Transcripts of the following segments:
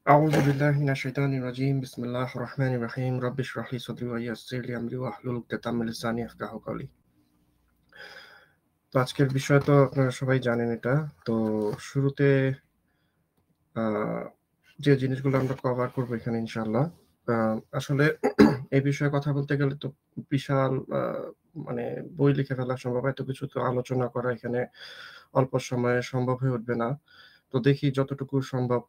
أعوذ بالله من الشيطان الرجيم بسم الله الرحمن الرحيم رب اشرح لي صدري ويسر لي أمري واحلل عقدة من لساني يفقهوا قولي। তো আজকের বিষয় তো আপনারা সবাই জানেন এটা। তো শুরুতে আ যে জিনিসগুলো আমরা কভার করব এখানে ইনশাআল্লাহ। আ আসলে এই বিষয়ে কথা বলতে গেলে তো বিশাল মানে বই লিখে ফেলা সম্ভব। এত কিছু তো আলোচনা করা এখানে অল্প সময়ে সম্ভব হয়ে উঠবে না। তো দেখি যতটুকু সম্ভব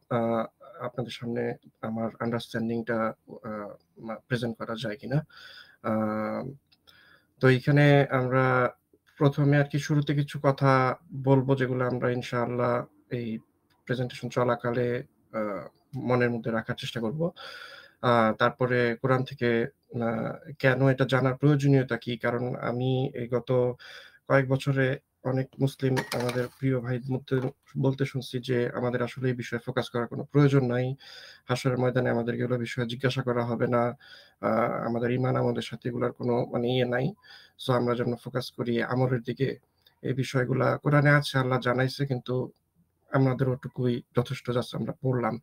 আপনাদের সামনে আমার আন্ডারস্ট্যান্ডিংটা আ প্রেজেন্ট করা যায় কিনা। আ তো এইখানে আমরা ১ম এ আরকি শুরুতে কিছু কথা বলব যেগুলো আমরা ইনশাআল্লাহ এই প্রেজেন্টেশন চলাকালে আ মনের মধ্যে রাখার চেষ্টা করব। আ তারপরে কোরআন থেকে আ কেন এটা জানার প্রয়োজনীয়তা কি? কারণ আমি এই গত কয়েক বছরে অনেক মুসলিম আমাদের প্রিয় ভাইদের মধ্যে বলতে শুনছি যে, আমাদের আসলে এই বিষয়ে ফোকাস করার কোনো প্রয়োজন নাই। হাশরের ময়দানে আমাদেরকে এগুলো বিষয়ে জিজ্ঞাসা করা হবে না। আ আমাদের ঈমান আমাদের সাথে এগুলার কোনো মানে ইয়ে নাই। সো আমরা যেন ফোকাস করি আমলের দিকে। এই বিষয়গুলা কোরআনে আছে, আল্লাহ জানাইছে কিন্তু আমাদের ওটুকুই যথেষ্ট জাস্ট আমরা পড়লাম।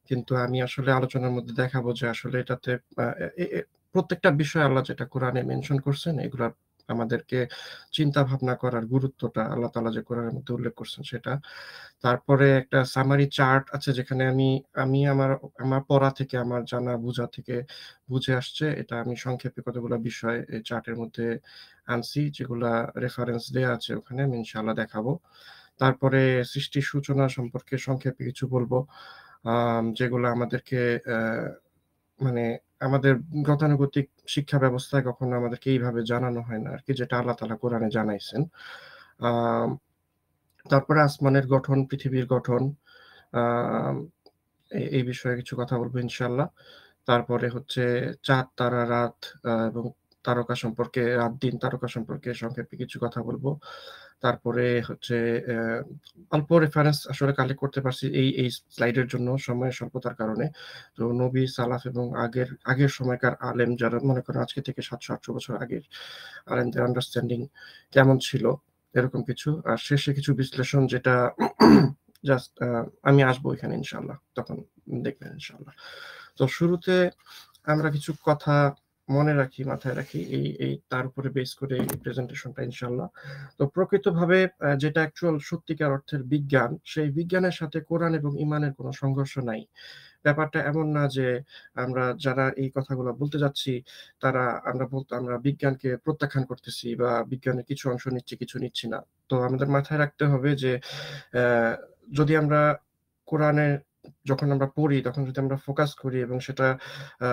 কিন্তু আমি আসলে আলোচনার মধ্যে দেখাবো যে আসলে এটাতে আ এ এ প্রত্যেকটা বিষয় আল্লাহ যেটা কোরআনে মেনশন করছেন এগুলা আমাদেরকে চিন্তা ভাবনা করার গুরুত্বটা আল্লাহ তাআলা যে কোরআনের মধ্যে উল্লেখ করছেন সেটা। তারপরে একটা সামারি চার্ট আছে যেখানে আমি আমার পড়া থেকে, আমার জানা বুঝা থেকে বুঝে আসছে। এটা আমি সংক্ষেপে কতগুলা বিষয় এই চার্টের মধ্যে আনছি যেগুলা রেফারেন্স দেয়া আছে ওখানে আমি ইনশাআল্লাহ দেখাবো। তারপরে সৃষ্টির সূচনা সম্পর্কে সংক্ষেপে কিছু বলব। যেগুলো আমাদেরকে মানে আমাদের গতানুগতিক শিক্ষা ব্যবস্থায় কখনো আমাদেরকে এইভাবে জানানো হয় না আরকি, যেটা আল্লাহ তাআলা কোরআনে জানাইছেন। আম তারপরে আসমানের গঠন, পৃথিবীর গঠন, আম এই বিষয়ে কিছু কথা বলব ইনশাআল্লাহ। তারপরে হচ্ছে চাঁদ, তারা, রাত এবং তারকা সম্পর্কে, রাত-দিন তারকা সম্পর্কে সংক্ষেপে কিছু কথা বলব। তারপরে হচ্ছে অ্যা অল্প রেফারেন্স আসলে কালেক্ট করতে পারছি এই স্লাইডের জন্য সময়ের স্বল্পতার কারণে। তো নবী, সালাফ এবং আগের সময়কার আলেম যারা মনে করেন আজকে থেকে ৭০০-৮০০ বছর আগের আলেমদের আন্ডারস্ট্যান্ডিং কেমন ছিল, এরকম কিছু। আর শেষে কিছু বিশ্লেষণ যেটা জাস্ট আমি আসবো এখানে ইনশাআল্লাহ। তখন দেখবেন ইনশাআল্লাহ। তো শুরুতে আমরা কিছু কথা মনে রাখি, মাথায় রাখি এই তার উপরে বেস করে এই প্রেজেন্টেশনটা ইনশাআল্লাহ। তো প্রকৃতভাবে যেটা অ্যাকচুয়াল সত্যিকার অর্থের বিজ্ঞান, সেই বিজ্ঞানের সাথে কোরআন এবং ঈমানের কোনো সংঘর্ষ নাই। ব্যাপারটা এমন না যে আমরা যারা এই কথাগুলো বলতে যাচ্ছি, আমরা বিজ্ঞানকে প্রত্যাখ্যান করতেছি বা বিজ্ঞানের কিছু অংশ নিচ্ছি, কিছু নিচ্ছি না। তো আমাদের মাথায় রাখতে হবে যে অ্যা যদি আমরা কোরআনের যখন আমরা পড়ি তখন যদি আমরা ফোকাস করি এবং সেটা আ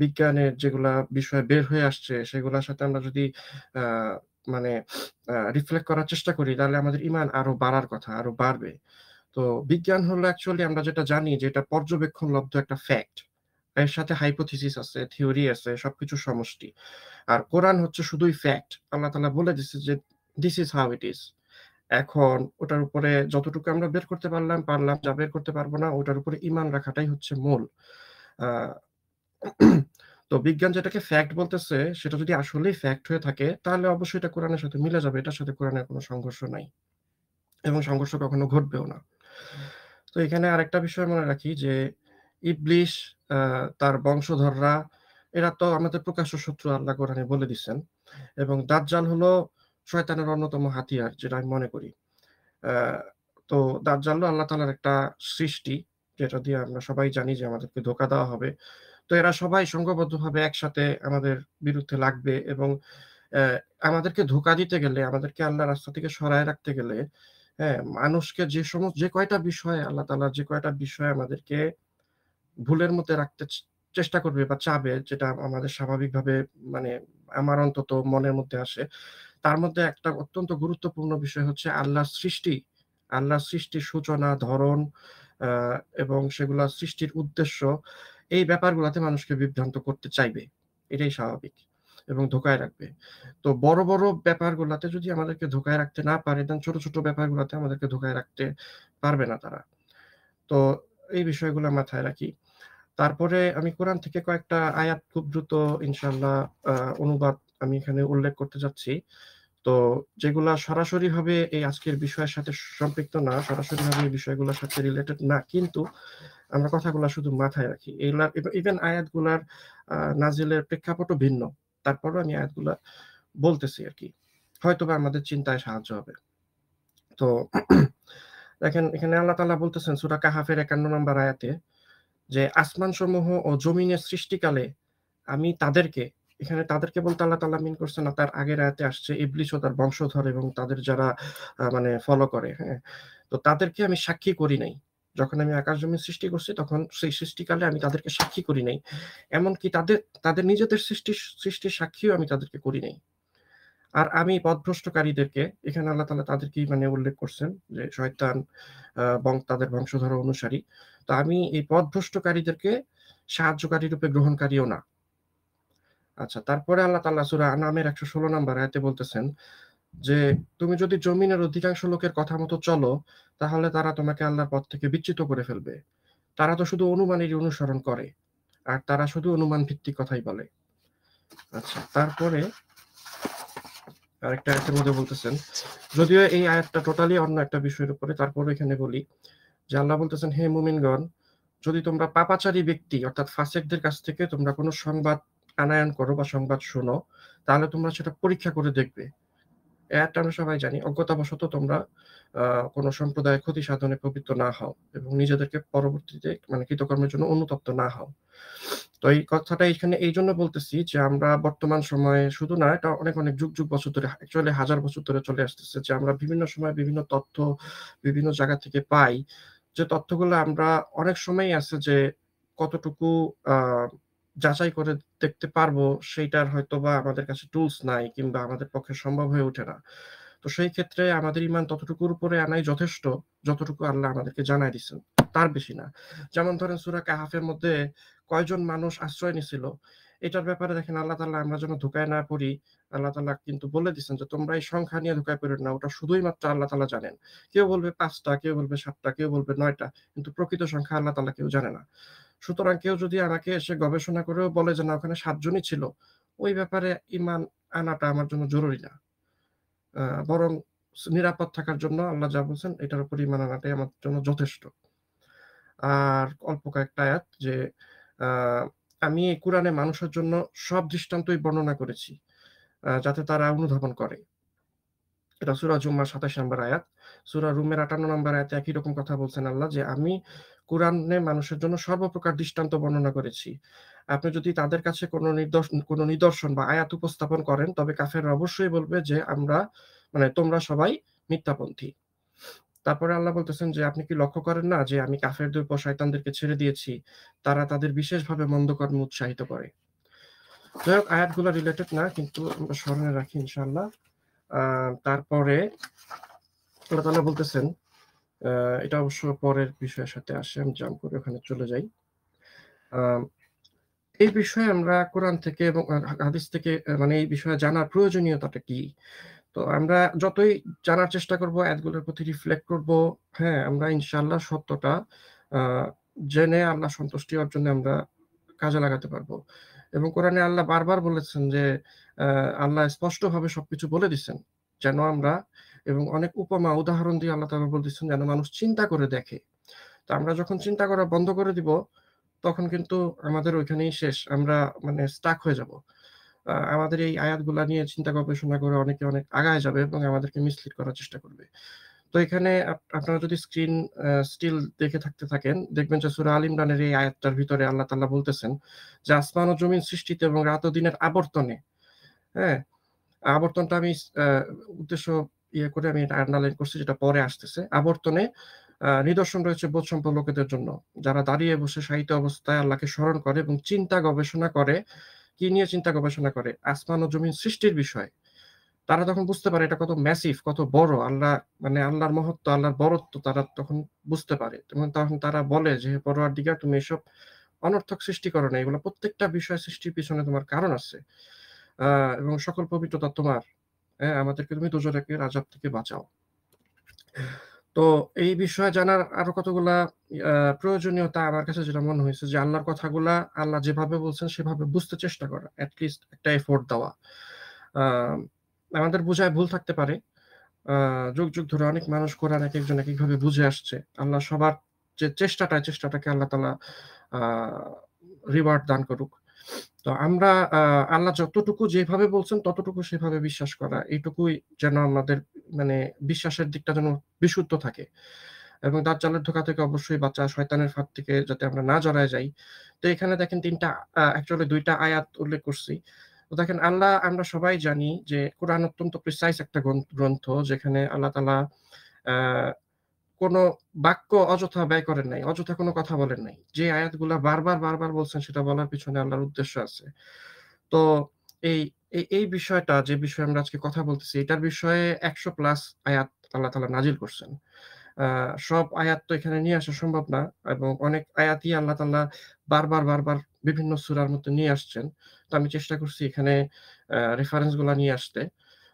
বিজ্ঞানের যেগুলা বিষয় বের হয়ে আসছে সেগুলার সাথে আমরা যদি আ মানে রিফ্লেক্ট করার চেষ্টা করি তাহলে আমাদের ঈমান আরো বাড়ার কথা, আরো বাড়বে। তো বিজ্ঞান হলো অ্যাকচুয়ালি আমরা যেটা জানি যে এটা পর্যবেক্ষণলব্ধ একটা ফ্যাক্ট। এর সাথে হাইপোথিসিস আছে, থিওরি আছে, সবকিছুর সমষ্টি। আর কোরআন হচ্ছে শুধুই ফ্যাক্ট। আল্লাহ তাআলা বলে দিছে যে, "This is how it is." এখন ওটার উপরে যতটুকু আমরা বের করতে পারলাম। যা বের করতে পারব না ওটার উপরে ঈমান রাখাটাই হচ্ছে মূল। আ তো বিজ্ঞান যেটাকে ফ্যাক্ট বলতেছে সেটা যদি আসলেই ফ্যাক্ট হয়ে থাকে তাহলে অবশ্যই এটা কোরআনের সাথে মিলে যাবে। এটার সাথে কোরআনের কোন সংঘর্ষ নাই এবং সংঘর্ষ কখনো ঘটবেও না। তো এখানে আরেকটা বিষয় মনে রাখি যে ইবলিস, আ তার বংশধররা এরা তো আমাদের প্রকাশ্য শত্রু, আল্লাহ কোরআনে বলে দিছেন। এবং দাজ্জাল হলো শয়তানের অন্যতম হাতিয়ার যেটা আমি মনে করি। আ তো দাজ্জাল হলো আল্লাহ তাআলার একটা সৃষ্টি, যেটা দিয়ে আমরা সবাই জানি যে আমাদেরকে ধোঁকা দেওয়া হবে। তো এরা সবাই সংঘবদ্ধভাবে একসাথে আমাদের বিরুদ্ধে লাগবে এবং অ্যা আমাদেরকে ধোঁকা দিতে গেলে, আমাদেরকে আল্লাহর রাস্তা থেকে সরায় রাখতে গেলে, হ্যাঁ? মানুষকে যে কয়টা বিষয় আল্লাহ তাআলা যে কয়টা বিষয় আমাদেরকে ভুলের মধ্যে রাখতে চেষ্টা করবে বা চাবে, যেটা আমাদের স্বাভাবিকভাবে মানে আমার অন্তত মনের মধ্যে আসে। তার মধ্যে একটা অত্যন্ত গুরুত্বপূর্ণ বিষয় হচ্ছে আল্লাহর সৃষ্টি। আল্লাহর সৃষ্টির সূচনা, ধরন আ এবং সেগুলা সৃষ্টির উদ্দেশ্য, এই ব্যাপারগুলাতে মানুষকে বিভ্রান্ত করতে চাইবে। এটাই স্বাভাবিক এবং ধোঁকায় রাখবে। তো বড় ব্যাপারগুলাতে যদি আমাদেরকে ধোঁকায় রাখতে না পারে, দেন ছোট ব্যাপারগুলাতে আমাদেরকে ধোঁকায় রাখতে পারবে না তারা। তো এই বিষয়গুলা মাথায় রাখি। তারপরে আমি কোরআন থেকে কয়েকটা আয়াত খুব দ্রুত ইনশাআল্লাহ আ অনুবাদ আমি এখানে উল্লেখ করতে যাচ্ছি। তো যেগুলা সরাসরিভাবে এই আজকের বিষয়ের সাথে সম্পৃক্ত না, সরাসরিভাবে এই বিষয়গুলোর সাথে রিলেটেড না। কিন্তু আমরা কথাগুলা শুধু মাথায় রাখি। এগুলার ইভেন আয়াতগুলার নাজিলের প্রেক্ষাপটও ভিন্ন। তারপরেও আমি আয়াতগুলা বলতেছি আরকি। হয়তোবা আমাদের চিন্তায় সাহায্য হবে। তো দেখেন এখানে আল্লাহ তাআলা বলতেছেন সূরা কাহাফের ৫১ নম্বর আয়াতে যে, আসমানসমূহ ও জমিনের সৃষ্টিকালে আমি তাদেরকে, এখানে তাদেরকে বলতে আল্লাহ তাআলা মিন করছেন না, তার আগের আয়াতে আসছে ইবলিস ও তার বংশধর এবং তাদের যারা মানে ফলো করে, হ্যাঁ? তো তাদেরকে আমি সাক্ষী করি নাই। যখন আমি আকাশ জমিন সৃষ্টি করছি তখন সেই সৃষ্টিকালে আমি তাদেরকে সাক্ষী করি নাই। এমনকি তাদের নিজেদের সৃষ্টির সাক্ষীও আমি তাদেরকে করি নাই। আর আমি পথভ্রষ্টকারীদেরকে, এখানে আল্লাহ তাআলা তাদেরকেই মানে উল্লেখ করছেন যে শয়তান তাদের বংশধর অনুসারী। তো আমি এই পথভ্রষ্টকারীদেরকে সাহায্যকারী রূপে গ্রহণকারীও না। আচ্ছা, তারপরে আল্লাহ তাআলা সূরা আনআমের ১১৬ নম্বর আয়াতে বলতেছেন যে, "তুমি যদি জমিনের অধিকাংশ লোকের কথা মতো চলো, তাহলে তারা তোমাকে আল্লাহর পথ থেকে বিচ্যুত করে ফেলবে। তারা তো শুধু অনুমানেরই অনুসরণ করে। আর তারা শুধু অনুমান ভিত্তিক কথাই বলে।" আচ্ছা, তারপরে আরেকটা আয়াতের মধ্যে বলতেছেন, যদিও এই আয়াতটা টোটালি অন্য একটা বিষয়ের উপরে, তারপরেও এখানে বলি যে আল্লাহ বলতেছেন, "হে মুমিনগণ, যদি তোমরা পাপাচারী ব্যক্তি অর্থাৎ ফাসিকদের কাছ থেকে তোমরা কোনো সংবাদ আনায়ন করো বা সংবাদ শোনো, তাহলে তোমরা সেটা পরীক্ষা করে দেখবে।" এই আয়াতটা আমরা সবাই জানি। অজ্ঞতাবশত তোমরা আ কোনো সম্প্রদায়ের ক্ষতি সাধনে প্রবৃত্ত না হও এবং নিজেদেরকে পরবর্তীতে মানে কৃতকর্মের জন্য অনুতপ্ত না হও। তো এই কথাটা এখানে এইজন্য বলতেছি যে আমরা বর্তমান সময়ে শুধু না, এটা অনেক, অনেক যুগ বছর ধরে, অ্যাকচুয়ালি হাজার বছর ধরে চলে আসতেছে যে আমরা বিভিন্ন সময় বিভিন্ন তথ্য বিভিন্ন জায়গা থেকে পাই। যে তথ্যগুলো আমরা অনেক সময়ই আছে যে কতটুকু আ যাচাই করে দেখতে পারবো সেইটার হয়তোবা আমাদের কাছে টুলস নাই কিংবা আমাদের পক্ষে সম্ভব হয়ে ওঠে না। তো সেই ক্ষেত্রে আমাদের ঈমান ততটুকুর উপরে আনাই যথেষ্ট, যতটুকু আল্লাহ আমাদেরকে জানায় দিছেন। তার বেশি না। যেমন ধরেন সূরা কাহাফের মধ্যে কয়জন মানুষ আশ্রয় নিছিল, এটার ব্যাপারে দেখেন আল্লাহ তাআলা আমরা যেন ধোঁকায় না পড়ি, আল্লাহ তাআলা কিন্তু বলে দিছেন যে, "তোমরা এই সংখ্যা নিয়ে ধোঁকায় পড়িও না। ওটা শুধুই মাত্র আল্লাহ তাআলা জানেন।" কেউ বলবে ৫ টা, কেউ বলবে ৭ টা, কেউ বলবে ৯ টা। কিন্তু প্রকৃত সংখ্যা আল্লাহ তাআলা কেউ জানে না। সুতরাং কেউ যদি আমাকে এসে গবেষণা করেও বলে যে, "না, ওখানে ৭ জনই ছিল।" ওই ব্যাপারে ঈমান আনাটা আমার জন্য জরুরি না। বরং নিরাপদ থাকার জন্য আল্লাহ যা বলছেন এটার উপর ঈমান আনাটাই আমার জন্য যথেষ্ট। আর অল্প কয়েকটা আয়াত যে আ আমি এই কুরআনে মানুষের জন্য সব দৃষ্টান্তই বর্ণনা করেছি, যাতে তারা অনুধাবন করে। এটা সূরা জুমার ২৭ নম্বর আয়াত। সূরা রুমের ৫৮ নম্বর আয়াতে একই রকম কথা বলছেন আল্লাহ যে, "আমি কুরআনে মানুষের জন্য সর্বপ্রকার দৃষ্টান্ত বর্ণনা করেছি। আপনি যদি তাদের কাছে কোনো নিদর্শন বা আয়াত উপস্থাপন করেন, তবে কাফেররা অবশ্যই বলবে যে মানে তোমরা সবাই মিথ্যাপন্থী।" তারপরে আল্লাহ বলতেছেন যে, "আপনি কি লক্ষ্য করেন না যে আমি কাফেরদের উপর শয়তানদেরকে ছেড়ে দিয়েছি। তারা তাদের বিশেষভাবে মন্দ কর্মে উৎসাহিত করে।" যাই হোক, আয়াতগুলো রিলেটেড না, কিন্তু আমরা স্মরণে রাখি ইনশাআল্লাহ। আ তারপরে আল্লাহ তাআলা বলতেছেন, আ এটা অবশ্য পরের বিষয়ের সাথে আসে। আমি জাম্প করে ওখানে চলে যাই। আ এই বিষয়ে আমরা কোরআন থেকে এবং হাদিস থেকে মানে এই বিষয়ে জানার প্রয়োজনীয়তাটা কি? তো আমরা যতই জানার চেষ্টা করব, আয়াতগুলোর প্রতি রিফ্লেক্ট করব, হ্যাঁ? আমরা ইনশাআল্লাহ সত্যটা আ জেনে আল্লাহ সন্তুষ্টি অর্জনে আমরা কাজে লাগাতে পারবো। এবং কোরআনে আল্লাহ বারবার বলেছেন যে, আ আল্লাহ স্পষ্টভাবে সবকিছু বলে দিছেন। যেন আমরা, এবং অনেক উপমা উদাহরণ দিয়ে আল্লাহ তাআলা বলতেছেন যেন মানুষ চিন্তা করে দেখে। তো আমরা যখন চিন্তা করা বন্ধ করে দিব, তখন কিন্তু আমাদের ওইখানেই শেষ। আমরা মানে স্টাক হয়ে যাব। আমাদের এই আয়াতগুলা নিয়ে চিন্তা গবেষণা করে অনেকে অনেক আগায় যাবে এবং আমাদেরকে মিসলিড করার চেষ্টা করবে। তো এখানে আপনারা যদি স্ক্রিন স্টিল দেখে থাকেন, দেখবেন যে সূরা আল ইমরানের এই আয়াতটার ভিতরে আল্লাহ তাআলা বলতেছেন যে, "আসমান ও জমিন সৃষ্টিতে এবং রাত ও দিনের আবর্তনে", হ্যাঁ? আবর্তনটা আমি উদ্দেশ্য করে আমি এটা আন্ডারলাইন করছি, যেটা পরে আসতেছে। আবর্তনে নিদর্শন রয়েছে বোধসম্পন্ন লোকেদের জন্য। যারা দাঁড়িয়ে বসে শায়িত অবস্থায় আল্লাহকে স্মরণ করে এবং চিন্তা গবেষণা করে। কি নিয়ে চিন্তা গবেষণা করে? আসমান ও জমিন সৃষ্টির বিষয়। তারা তখন বুঝতে পারে এটা কত ম্যাসিভ, কত বড়। মানে আল্লাহর মহত্ব, আল্লাহর বড়ত্ব তারা তখন বুঝতে পারে। এবং তখন তারা বলে যে, "হে পরওয়ারদিগার, তুমি এসব অনর্থক সৃষ্টি করো নাই। এগুলো প্রত্যেকটা বিষয় সৃষ্টির পিছনে তোমার কারণ আছে। আ এবং সকল পবিত্রতা তোমার। হ্যাঁ, আমাদেরকে তুমি দোজখের আযাব থেকে বাঁচাও।" তো এই বিষয়ে জানার আরো কতগুলা আ প্রয়োজনীয়তা আমার কাছে যেটা মনে হয়েছে যে, আল্লাহর কথাগুলা আল্লাহ যেভাবে বলছেন সেভাবে বুঝতে চেষ্টা করা। এট লিস্ট একটা এফোর্ট দেওয়া। আ আমাদের বোঝায় ভুল থাকতে পারে। আ যুগ ধরে অনেক মানুষ কোরআন একেকজন একেকভাবে বুঝে আসছে। আল্লাহ সবার যে চেষ্টাটাকে আল্লাহ তাআলা আ রিওয়ার্ড দান করুক। তো আমরা আল্লাহ যতটুকু যেভাবে বলছেন ততটুকু সেভাবে বিশ্বাস করা। এইটুকুই যেন আমাদের মানে বিশ্বাসের দিকটা যেন বিশুদ্ধ থাকে। এবং দাজ্জালের ধোঁকা থেকে অবশ্যই বাঁচা, শয়তানের ফাঁদ থেকে যাতে আমরা না জড়ায় যাই। তো এখানে দেখেন ৩ টা অ্যাকচুয়ালি ২ টা আয়াত উল্লেখ করছি। তো দেখেন আল্লাহ আমরা সবাই জানি যে কোরআন অত্যন্ত প্রিসাইজ একটা গ্রন্থ যেখানে আল্লাহ তাআলা অ্যা কোন বাক্য অযথা ব্যয় করেন নাই। অযথা কোন কথা বলেন নাই। যে আয়াতগুলা বারবার বলছেন সেটা বলার পিছনে আল্লাহর উদ্দেশ্য আছে। তো এই এই বিষয়টা যে বিষয়ে আমরা আজকে কথা বলতেছি এটার বিষয়ে ১০০ প্লাস আয়াত আল্লাহ তাআলা নাজিল করছেন। আ সব আয়াত তো এখানে নিয়ে আসা সম্ভব না এবং অনেক আয়াতই আল্লাহ তাআলা বারবার বিভিন্ন সূরার মধ্যে নিয়ে আসছেন। তো আমি চেষ্টা করছি এখানে রেফারেন্স গুলা নিয়ে আসতে।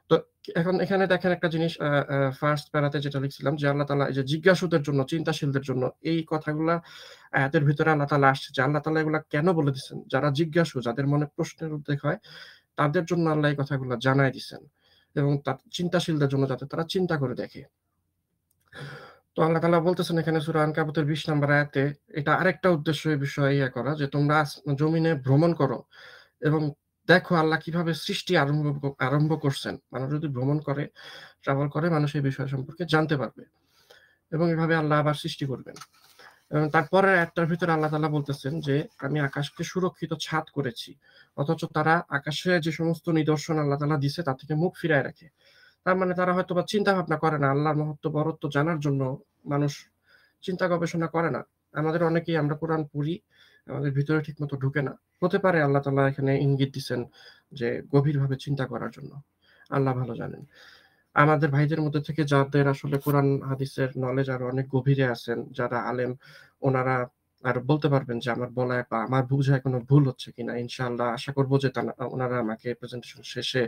তো এখন এখানে দেখেন একটা জিনিস আ আ ফার্স্ট প্যারাতে যেটা লিখছিলাম যে আল্লাহ তাআলা এই যে জিজ্ঞাসুদের জন্য, চিন্তাশীলদের জন্য এই কথাগুলা আয়াতের ভিতরে আল্লাহ তাআলা আসছে যে আল্লাহ তাআলা এগুলা কেন বলে দিছেন? যারা জিজ্ঞাসু, যাদের মনে প্রশ্নের উদ্রেক হয়, তাদের জন্য আল্লাহ এই কথাগুলা জানায় দিছেন এবং চিন্তাশীলদের জন্য যাতে তারা চিন্তা করে দেখে। তো আল্লাহ তাআলা বলতেছেন এখানে সূরা আনকাবুতের ২০ নম্বর আয়াতে, এটা আরেকটা উদ্দেশ্য এই বিষয়ে করা যে তোমরা জমিনে ভ্রমণ করো এবং দেখো আল্লাহ কিভাবে সৃষ্টি আরম্ভ করছেন। মানুষ যদি ভ্রমণ করে, ট্রাভেল করে মানুষ এই বিষয় সম্পর্কে জানতে পারবে এবং এভাবে আল্লাহ আবার সৃষ্টি করবেন। এবং তারপরের আয়াতটার ভিতরে আল্লাহ তাআলা বলতেছেন যে, "আমি আকাশকে সুরক্ষিত ছাদ করেছি।" অথচ তারা আকাশে যে সমস্ত নিদর্শন আল্লাহ তাআলা দিছে তা থেকে মুখ ফিরায় রাখে। তার মানে তারা হয়তোবা চিন্তা ভাবনা করে না। আল্লাহর মহত্ব, বরত্ব জানার জন্য মানুষ চিন্তা গবেষণা করে না। আমাদের অনেকেই আমরা কোরআন পড়ি, আমাদের ভিতরে ঠিকমতো ঢুকে না। হতে পারে আল্লাহ তাআলা এখানে ইঙ্গিত দিছেন যে গভীরভাবে চিন্তা করার জন্য। আল্লাহ ভালো জানেন। আমাদের ভাইদের মধ্যে থেকে যাদের আসলে কোরআন হাদিসের নলেজ আরো অনেক গভীরে আছেন, যারা আলেম, ওনারা আরো বলতে পারবেন যে আমার বলায় বা আমার বুঝায় কোনো ভুল হচ্ছে কিনা। ইনশাআল্লাহ আশা করব যে ওনারা আমাকে প্রেজেন্টেশন শেষে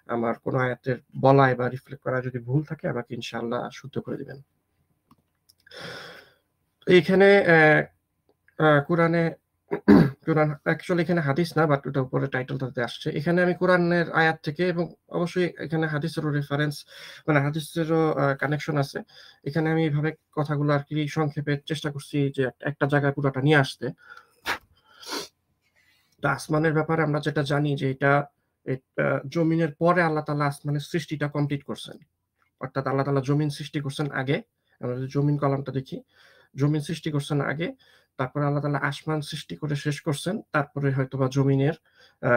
আমার কোন আয়াতের বলায় বা রিফ্লেক্ট করায় যদি ভুল থাকে আমাকে ইনশাআল্লাহ শুদ্ধ করে দিবেন। এইখানে কোরআনে কোরআন অ্যাকচুয়ালি এখানে হাদিস না বাট ওটা উপরে টাইটেলটাতে আসছে। এখানে আমি কোরআনের আয়াত থেকে এবং অবশ্যই এখানে হাদিসেরও রেফারেন্স মানে হাদিসেরও কানেকশন আছে। এখানে আমি এভাবে কথাগুলো আরকি সংক্ষেপে চেষ্টা করছি যে একটা জায়গায় পুরাটা নিয়ে আসতে। তো আসমানের ব্যাপারে আমরা যেটা জানি যে এটা জমিনের পরে আল্লাহ তাআলা আসমানের সৃষ্টিটা কমপ্লিট করছেন। অর্থাৎ আল্লাহ তাআলা জমিন সৃষ্টি করছেন আগে। আমরা যদি জমিন কলামটা দেখি, জমিন সৃষ্টি করছেন আগে। তারপরে আল্লাহ তাআলা আসমান সৃষ্টি করে শেষ করছেন। তারপরে হয়তোবা আ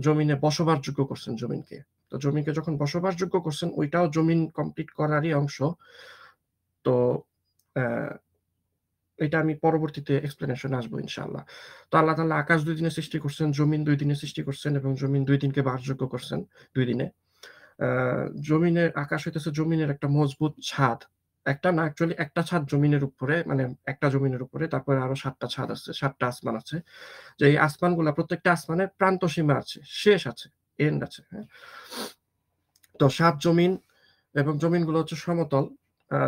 জমিনে বসবাসযোগ্য করছেন জমিনকে। তো জমিনকে যখন বসবাসযোগ্য করছেন ওইটাও জমিন কমপ্লিট করারই অংশ। তো অ্যা এটা আমি পরবর্তীতে এক্সপ্লেনেশন এ আসবো ইনশাআল্লাহ। তো আল্লাহ তাআলা আকাশ ২ দিনে সৃষ্টি করছেন, জমিন ২ দিনে সৃষ্টি করছেন এবং জমিন ২ দিনকে বাসযোগ্য করছেন ২ দিনে। আ আকাশ হইতেছে জমিনের একটা মজবুত ছাদ। একটা না অ্যাকচুয়ালি একটা ছাদ জমিনের উপরে মানে একটা জমিনের উপরে তারপরে আরো ৭ টা ছাদ আছে, ৭ টা আসমান আছে। যে এই আসমানগুলা প্রত্যেকটা আসমানের প্রান্ত সীমা আছে, শেষ আছে, এন্ড আছে, হ্যাঁ? তো ৭ জমিন এবং জমিনগুলো হচ্ছে সমতল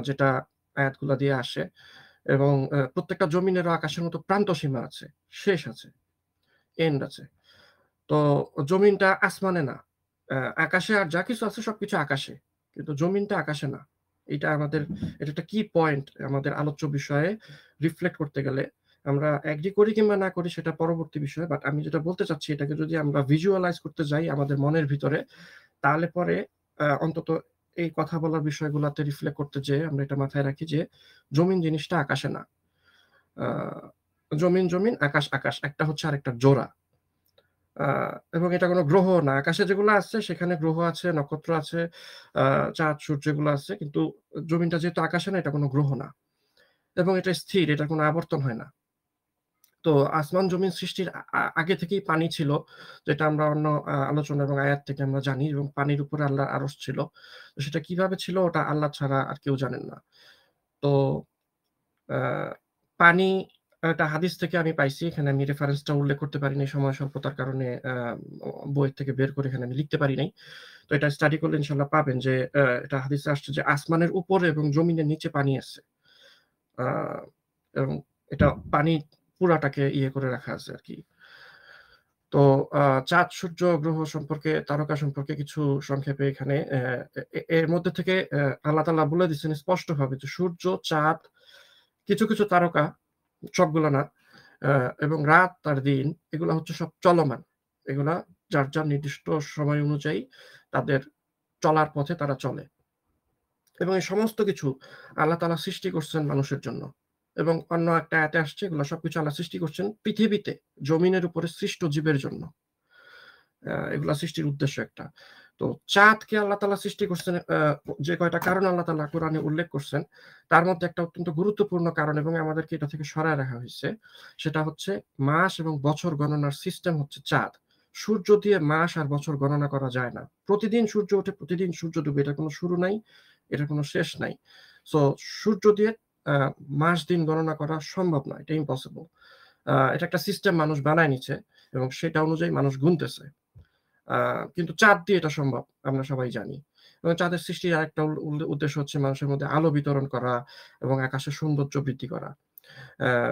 যেটা আয়াতগুলা দিয়ে আসে এবং প্রত্যেকটা জমিনেরও আকাশের মতো প্রান্ত সীমা আছে, শেষ আছে, এন্ড আছে। তো জমিনটা আসমানে না। আকাশে আর যা কিছু আছে সবকিছু আকাশে। কিন্তু জমিনটা আকাশে না। এটা একটা কি পয়েন্ট আমাদের আলোচ্য বিষয়ে রিফ্লেক্ট করতে গেলে আমরা এগ্রি করি কিংবা না করি সেটা পরবর্তী বিষয়। বাট আমি যেটা বলতে চাচ্ছি এটাকে যদি আমরা ভিজুয়ালাইজ করতে যাই আমাদের মনের ভিতরে তাহলে পরে অন্তত এই কথা বলার বিষয়গুলাতে রিফ্লেক্ট করতে যেয়ে আমরা এটা মাথায় রাখি যে জমিন জিনিসটা আকাশে না। আ জমিন, আকাশ। একটা হচ্ছে আরেকটার জোড়া। আ এবং এটা কোন গ্রহ না। আকাশে যেগুলো আছে সেখানে গ্রহ আছে, নক্ষত্র আছে, আ চাঁদ, সূর্য এগুলো আছে। কিন্তু জমিনটা যেহেতু আকাশে না এটা কোন গ্রহ না। এবং এটা স্থির, এটার কোন আবর্তন হয় না। তো আসমান জমিন সৃষ্টির আগে থেকেই পানি ছিল। যেটা আমরা অন্য আলোচনা এবং আয়াত থেকে আমরা জানি এবং পানির উপরে আল্লাহর আরশ ছিল। তো সেটা কিভাবে ছিল ওটা আল্লাহ ছাড়া আর কেউ জানেন না। তো আ পানি এটা হাদিস থেকে আমি পাইছি। এখানে আমি রেফারেন্সটা উল্লেখ করতে পারি নাই সময় স্বল্পতার কারণে বই থেকে বের করে এখানে আমি লিখতে পারি নাই। তো এটা স্টাডি করলে ইনশাআল্লাহ পাবেন যে এটা হাদিসে আসছে যে আসমানের উপরে এবং জমিনের নিচে পানি আছে। আ এবং এটা পানি পুরাটাকে করে রাখা আছে আরকি। তো আ চাঁদ, সূর্য, গ্রহ সম্পর্কে, তারকা সম্পর্কে কিছু সংক্ষেপে এখানে এর মধ্যে থেকে আল্লাহ তাআলা বলে দিচ্ছেন স্পষ্টভাবে যে সূর্য, চাঁদ কিছু, কিছু তারকা, সবগুলা না, এবং রাত আর দিন এগুলা হচ্ছে সব চলমান। এগুলা যার, যার নির্দিষ্ট সময় অনুযায়ী তাদের চলার পথে তারা চলে। এবং এই সমস্ত কিছু আল্লাহ তাআলা সৃষ্টি করছেন মানুষের জন্য। এবং অন্য একটা আয়াতে আসছে এগুলা সবকিছু আল্লাহ সৃষ্টি করছেন পৃথিবীতে, জমিনের উপরে সৃষ্ট জীবের জন্য। এগুলা সৃষ্টির উদ্দেশ্য একটা। তো চাঁদকে আল্লাহ তাআলা সৃষ্টি করছেন, যে কয়টা কারণ আল্লাহ তাআলা কোরআনে উল্লেখ করছেন, তার মধ্যে একটা অত্যন্ত গুরুত্বপূর্ণ কারণ এবং আমাদেরকে এটা থেকে সরায় রাখা হইছে। সেটা হচ্ছে মাস এবং বছর গণনার সিস্টেম হচ্ছে চাঁদ। সূর্য দিয়ে মাস আর বছর গণনা করা যায় না। প্রতিদিন সূর্য ওঠে, প্রতিদিন সূর্য ডুবে। এটার কোনো শুরু নাই, এটার কোনো শেষ নাই। সো সূর্য দিয়ে আ মাস দিন গণনা করা সম্ভব না। এটা ইম্পসিবল। এটা একটা সিস্টেম মানুষ বানায় নিচ্ছে এবং সেটা অনুযায়ী মানুষ গুনতেছে। আ কিন্তু চাঁদ দিয়ে এটা সম্ভব। আমরা সবাই জানি। এবং চাঁদের সৃষ্টির আরেকটা উদ্দেশ্য হচ্ছে মানুষের মধ্যে আলো বিতরণ করা এবং আকাশের সৌন্দর্য বৃদ্ধি করা।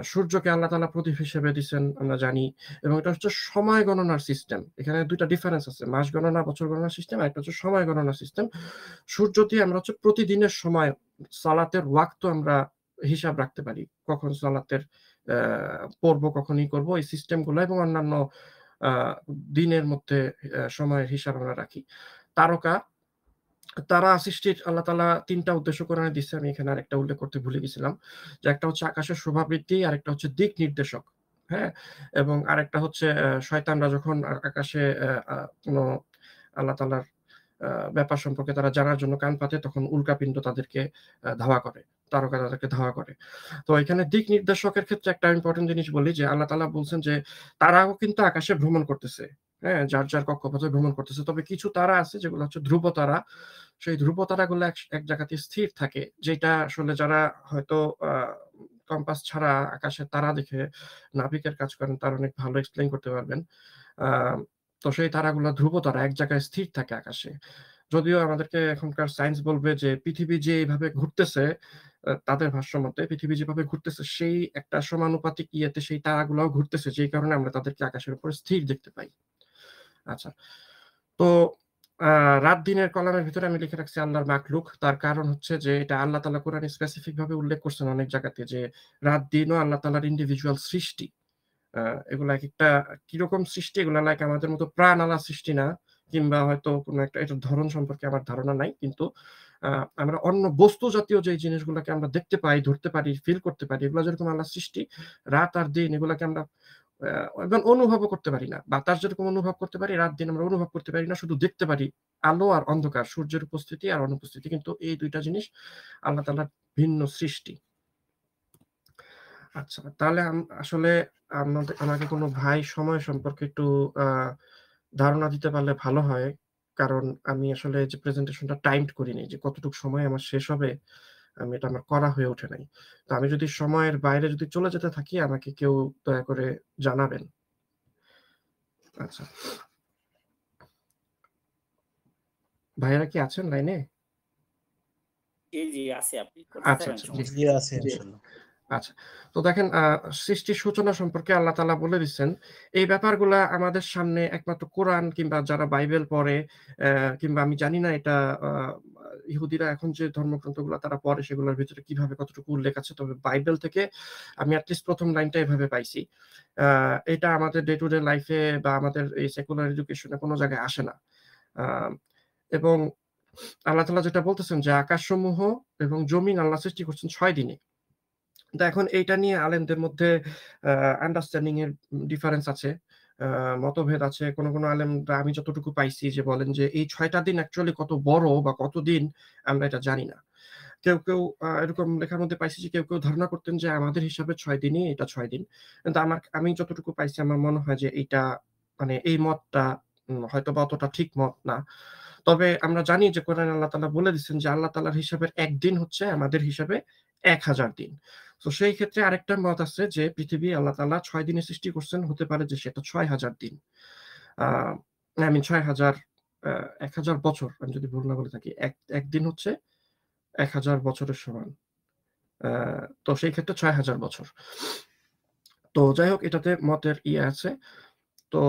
সূর্যকে আল্লাহ তাআলা প্রদীপ হিসেবে দিছেন আমরা জানি এবং এটা হচ্ছে সময় গণনার সিস্টেম। এখানে ২ টা ডিফারেন্স আছে। মাস গণনা, বছর গণনার সিস্টেম, আরেকটা হচ্ছে সময় গণনার সিস্টেম। সূর্য দিয়ে আমরা হচ্ছে প্রতিদিনের সময় সালাতের ওয়াক্তও আমরা হিসাব রাখতে পারি। কখন সালাতের অ্যা পড়বো, কখন করব এই সিস্টেমগুলো এবং অন্যান্য আ দিনের মধ্যে সময়ের হিসাব আমরা রাখি। তারকা, তারা সৃষ্টির আল্লাহ তাআলা ৩ টা উদ্দেশ্য কোরআনে দিচ্ছে। আমি এখানে আরেকটা উল্লেখ করতে ভুলে গেছিলাম। যে একটা হচ্ছে আকাশের শোভা বৃদ্ধি, আরেকটা হচ্ছে দিক নির্দেশক। হ্যাঁ? এবং আরেকটা হচ্ছে শয়তানরা যখন আকাশে আ কোনো আল্লাহ তাআলার আ ব্যাপার সম্পর্কে তারা জানার জন্য কান পাতে তখন উল্কাপিন্ড তাদেরকে ধাওয়া করে। তারকা তাদেরকে ধাওয়া করে। তো এখানে দিক নির্দেশকের ক্ষেত্রে একটা ইম্পোর্টেন্ট জিনিস বলি যে আল্লাহ তাআলা বলছেন যে তারাও কিন্তু আকাশে ভ্রমণ করতেছে। হ্যাঁ? যার, যার কক্ষপথে ভ্রমণ করতেছে। তবে কিছু তারা আছে যেগুলো হচ্ছে ধ্রুব তারা। সেই ধ্রুব তারাগুলো এক জায়গাতে স্থির থাকে। যেটা আসলে যারা হয়তো আ কম্পাস ছাড়া আকাশের তারা দেখে নাবিকের কাজ করেন তারা অনেক ভালো এক্সপ্লেইন করতে পারবেন। আ তো সেই তারাগুলা ধ্রুব তারা এক জায়গায় স্থির থাকে আকাশে। যদিও আমাদেরকে এখনকার সায়েন্স বলবে যে পৃথিবী যে এভাবে ঘুরতেছে, তাদের ভাষ্য মতে পৃথিবী যেভাবে ঘুরতেছে সেই একটা সমানুপাতিক ইয়েতে সেই তারাগুলাও ঘুরতেছে। যেই কারণে আমরা তাদেরকে আকাশের উপরে স্থির দেখতে পাই। আচ্ছা। তো আ রাত-দিনের কলামের ভিতরে আমি লিখে রাখছি আল্লাহর মাখলুক। তার কারণ হচ্ছে যে এটা আল্লাহ তাআলা কোরআনে স্পেসিফিক ভাবে উল্লেখ করছেন অনেক জায়গাতে যে রাত-দিনও আল্লাহ তাআলার ইন্ডিভিজুয়াল সৃষ্টি। আ এগুলা একেকটা কিরকম সৃষ্টি এগুলা লাইক আমাদের মতো প্রাণওয়ালা সৃষ্টি না। কিংবা হয়তো কোনো একটা এটার ধরন সম্পর্কে আমার ধারণা নাই। কিন্তু আ আমরা অন্য বস্তু জাতীয় যে জিনিসগুলাকে আমরা দেখতে পাই, ধরতে পারি, ফিল করতে পারি, এগুলা যেরকম আল্লাহর সৃষ্টি, রাত আর দিন এগুলাকে আমরা এবং অনুভবও করতে পারি না। বাতাস যেরকম অনুভব করতে পারি, রাত-দিন আমরা অনুভব করতে পারি না, শুধু দেখতে পারি। আলো আর অন্ধকার, সূর্যের উপস্থিতি আর অনুপস্থিতি। কিন্তু এই ২ টা জিনিস আল্লাহ তাআলার ভিন্ন সৃষ্টি। আচ্ছা, তাহলে আসলে আমাকে কোনো ভাই সময় সম্পর্কে একটু আ ধারণা দিতে পারলে ভালো হয়। কারণ আমি আসলে যে প্রেজেন্টেশনটা টাইমড করিনি যে কতটুকু সময় আমার শেষ হবে, এটা আমার করা হয়ে ওঠে নাই। তো আমি যদি সময়ের বাইরে যদি চলে যেতে থাকি আমাকে কেউ দয়া করে জানাবেন। আচ্ছা। ভাইয়েরা কি আছেন লাইনে? জি, জি আছি। আপনি করতে আচ্ছা, থাকেন আচ্ছা। জি, সমস্যা জি নেই। আছে জি। ইনশাল্লাহ। আচ্ছা। তো দেখেন সৃষ্টির সূচনা সম্পর্কে আল্লাহ তাআলা বলে দিচ্ছেন। এই ব্যাপারগুলা আমাদের সামনে একমাত্র কোরআন কিংবা যারা বাইবেল পড়ে কিংবা আমি জানি না এটা আ ইহুদিরা এখন যে ধর্মগ্রন্থগুলা তারা পড়ে সেগুলোর ভিতরে কিভাবে কতটুকু উল্লেখ আছে। তবে বাইবেল থেকে আমি এটলিস্ট ১ম লাইনটা এভাবে পাইছি। আ এটা আমাদের ডে টু ডে লাইফ এ বা আমাদের এই সেকুলার এডুকেশন এ কোন জায়গায় আসে না। আ এবং আল্লাহ তাআলা যেটা বলতেছেন যে আকাশসমূহ এবং জমিন আল্লাহ সৃষ্টি করছেন ৬ দিনে। তো এখন এইটা নিয়ে আলেমদের মধ্যে আ আন্ডারস্ট্যান্ডিং এর ডিফারেন্স আছে। আ মতভেদ আছে। কোন আলেমরা আমি যতটুকু পাইছি যে বলেন যে এই ৬ টা দিন অ্যাকচুয়ালি কত বড় বা কতদিন আমরা এটা জানি না। কেউ এরকম লেখার মধ্যে পাইছি যে কেউ ধারণা করতেন যে আমাদের হিসাবে ৬ দিনই এটা ৬ দিন। কিন্তু আমি যতটুকু পাইছি আমার মনে হয় যে এইটা মানে এই মতটা হয়তোবা অতটা ঠিক মত না। তবে আমরা জানি যে কোরআনে আল্লাহ তাআলা বলে দিচ্ছেন যে আল্লাহ তাআলার হিসাবের ১ দিন হচ্ছে আমাদের হিসাবে ১,০০০ দিন। তো সেই ক্ষেত্রে আরেকটা মত আছে যে পৃথিবী আল্লাহ তাআলা ৬ দিনে সৃষ্টি করছেন। হতে পারে যে সেটা ৬,০০০ দিন। আ আই মিন ৬,০০০ ১,০০০ বছর আমি যদি ভুল না বলে থাকি। একদিন হচ্ছে ১,০০০ বছরের সমান। আ তো সেই ক্ষেত্রে ৬,০০০ বছর। তো যাই হোক এটাতে মতের আছে। তো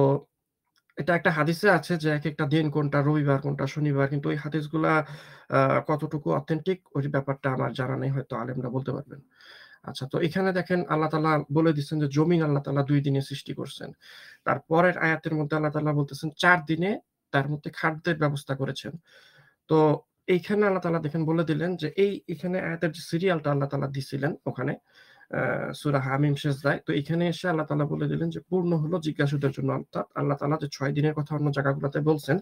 এটা একটা হাদিসে আছে যে একেকটা দিন কোনটা রবিবার, কোনটা শনিবার। কিন্তু ওই হাদিসগুলা আ কতটুকু অথেন্টিক ওই ব্যাপারটা আমার জানা নেই। হয়তো আলেমরা বলতে পারবেন। আচ্ছা, তো এখানে দেখেন আল্লাহ তাআলা বলে দিচ্ছেন যে জমিন আল্লাহ তাআলা ২ দিনে সৃষ্টি করছেন। তারপরের আয়াতের মধ্যে আল্লাহ তাআলা বলতেছেন ৪ দিনে তার মধ্যে খাদ্যের ব্যবস্থা করেছেন। তো এইখানে আল্লাহ তাআলা দেখেন বলে দিলেন যে এখানে আয়াতের যে সিরিয়ালটা আল্লাহ তাআলা দিছিলেন ওখানে সূরা হামিম সেজদায়। তো এখানে এসে আল্লাহ তাআলা বলে দিলেন যে পূর্ণ হলো জিজ্ঞাসুদের জন্য। অর্থাৎ আল্লাহ তাআলা যে ৬ দিনের কথা অন্য জায়গাগুলোতে বলছেন,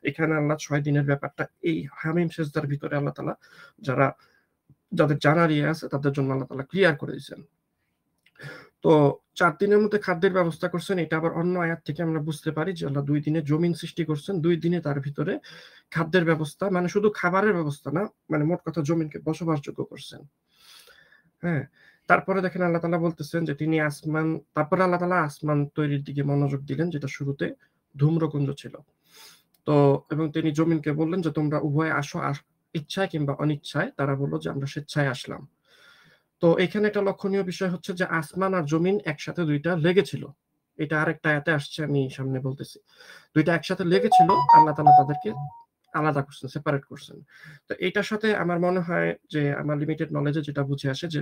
এখানে আল্লাহ ৬ দিনের ব্যাপারটা এই হামিম সেজদার ভিতরে আল্লাহ তাআলা যাদের জানার ইয়ে আছে তাদের জন্য আল্লাহ তাআলা ক্লিয়ার করে দিয়েছেন। তো ৪ দিনের মধ্যে খাদ্যের ব্যবস্থা করছেন। এটা আবার অন্য আয়াত থেকে আমরা বুঝতে পারি যে আল্লাহ ২ দিনে জমিন সৃষ্টি করছেন। ২ দিনে তার ভিতরে খাদ্যের ব্যবস্থা মানে শুধু খাবারের ব্যবস্থা না, মানে মোট কথা জমিনকে বসবাসযোগ্য করছেন। হ্যাঁ? তারপরে দেখেন আল্লাহ তাআলা বলতেছেন যে তারপরে আল্লাহ তাআলা আসমান তৈরির দিকে মনোযোগ দিলেন যেটা শুরুতে ধূম্রকুঞ্জ ছিল। তো এবং তিনি জমিনকে বললেন যে তোমরা উভয়ে আসো ইচ্ছায় কিংবা অনিচ্ছায়। তারা বলল যে আমরা স্বেচ্ছায় আসলাম। তো এখানে একটা লক্ষণীয় বিষয় হচ্ছে যে আসমান আর জমিন একসাথে ২ টা লেগেছিল। এটা আরেকটা আয়াতে আসছে, আমি সামনে বলতেছি। ২ টা একসাথে লেগেছিল, আল্লাহ তাআলা তাদেরকে আলাদা করছেন, সেপারেট করছেন। তো এইটার সাথে আমার মনে হয় যে আমার লিমিটেড নলেজে যেটা বুঝে আসে যে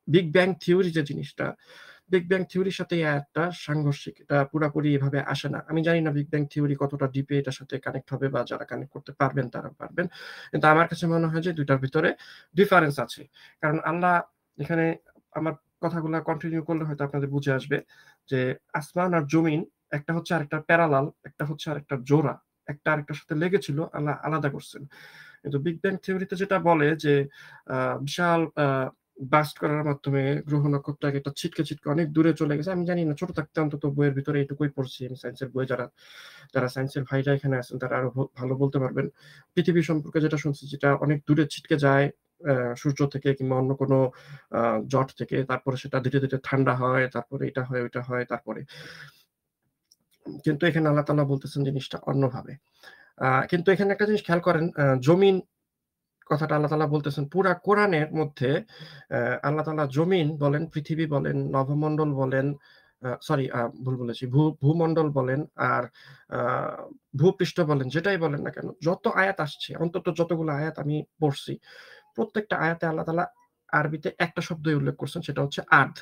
বিগ ব্যাং থিওরি যে জিনিসটা, বিগ ব্যাং থিওরির সাথে এই আয়াতটা সাংঘর্ষিক। এটা পুরাপুরি এভাবে আসে না। আমি জানি না বিগ ব্যাং থিওরি কতটা ডিপে এটার সাথে কানেক্ট হবে বা যারা কানেক্ট করতে পারবেন তারা পারবেন। কিন্তু আমার কাছে মনে হয় যে ২ টার ভিতরে ডিফারেন্স আছে। কারণ আল্লাহ এখানে আমার কথাগুলা কন্টিনিউ করলে হয়তো আপনাদের বুঝে আসবে যে আসমান আর জমিন একটা হচ্ছে আরেকটার প্যারালাল, একটা হচ্ছে আরেকটার জোড়া। একটা আরেকটার সাথে লেগেছিল, আল্লাহ আলাদা করছেন। কিন্তু বিগ ব্যাং থিওরিতে যেটা বলে যে বিশাল বার্স্ট করার মাধ্যমে গ্রহ নক্ষত্র একটা ছিটকে অনেক দূরে চলে গেছে। আমি জানি না, ছোট থাকতে অন্তত বইয়ের ভিতরে এটুকুই পড়ছি আমি সায়েন্সের বই। যারা সায়েন্সের ভাইরা এখানে আছেন তারা আরো ভালো বলতে পারবেন। পৃথিবী সম্পর্কে যেটা শুনছি যেটা অনেক দূরে ছিটকে যায় সূর্য থেকে কিংবা অন্য কোনো জট থেকে। তারপরে সেটা ধীরে ঠান্ডা হয়, তারপরে এটা হয়, ওইটা হয় তারপরে। কিন্তু এখানে আল্লাহ তাআলা বলতেছেন জিনিসটা অন্যভাবে। কিন্তু এখানে একটা জিনিস খেয়াল করেন, জমিন কথাটা আল্লাহ তাআলা বলতেছেন পুরা কোরআনের মধ্যে আল্লাহ তাআলা জমিন বলেন, পৃথিবী বলেন, নভমণ্ডল বলেন, সরি ভুল বলেছি। ভূমণ্ডল বলেন আর আ ভূপৃষ্ঠ বলেন, যেটাই বলেন না কেন, যত আয়াত আসছে, অন্তত যতগুলো আয়াত আমি পড়ছি, প্রত্যেকটা আয়াতে আল্লাহ তাআলা আরবিতে একটা শব্দই উল্লেখ করছেন, সেটা হচ্ছে আর্থ।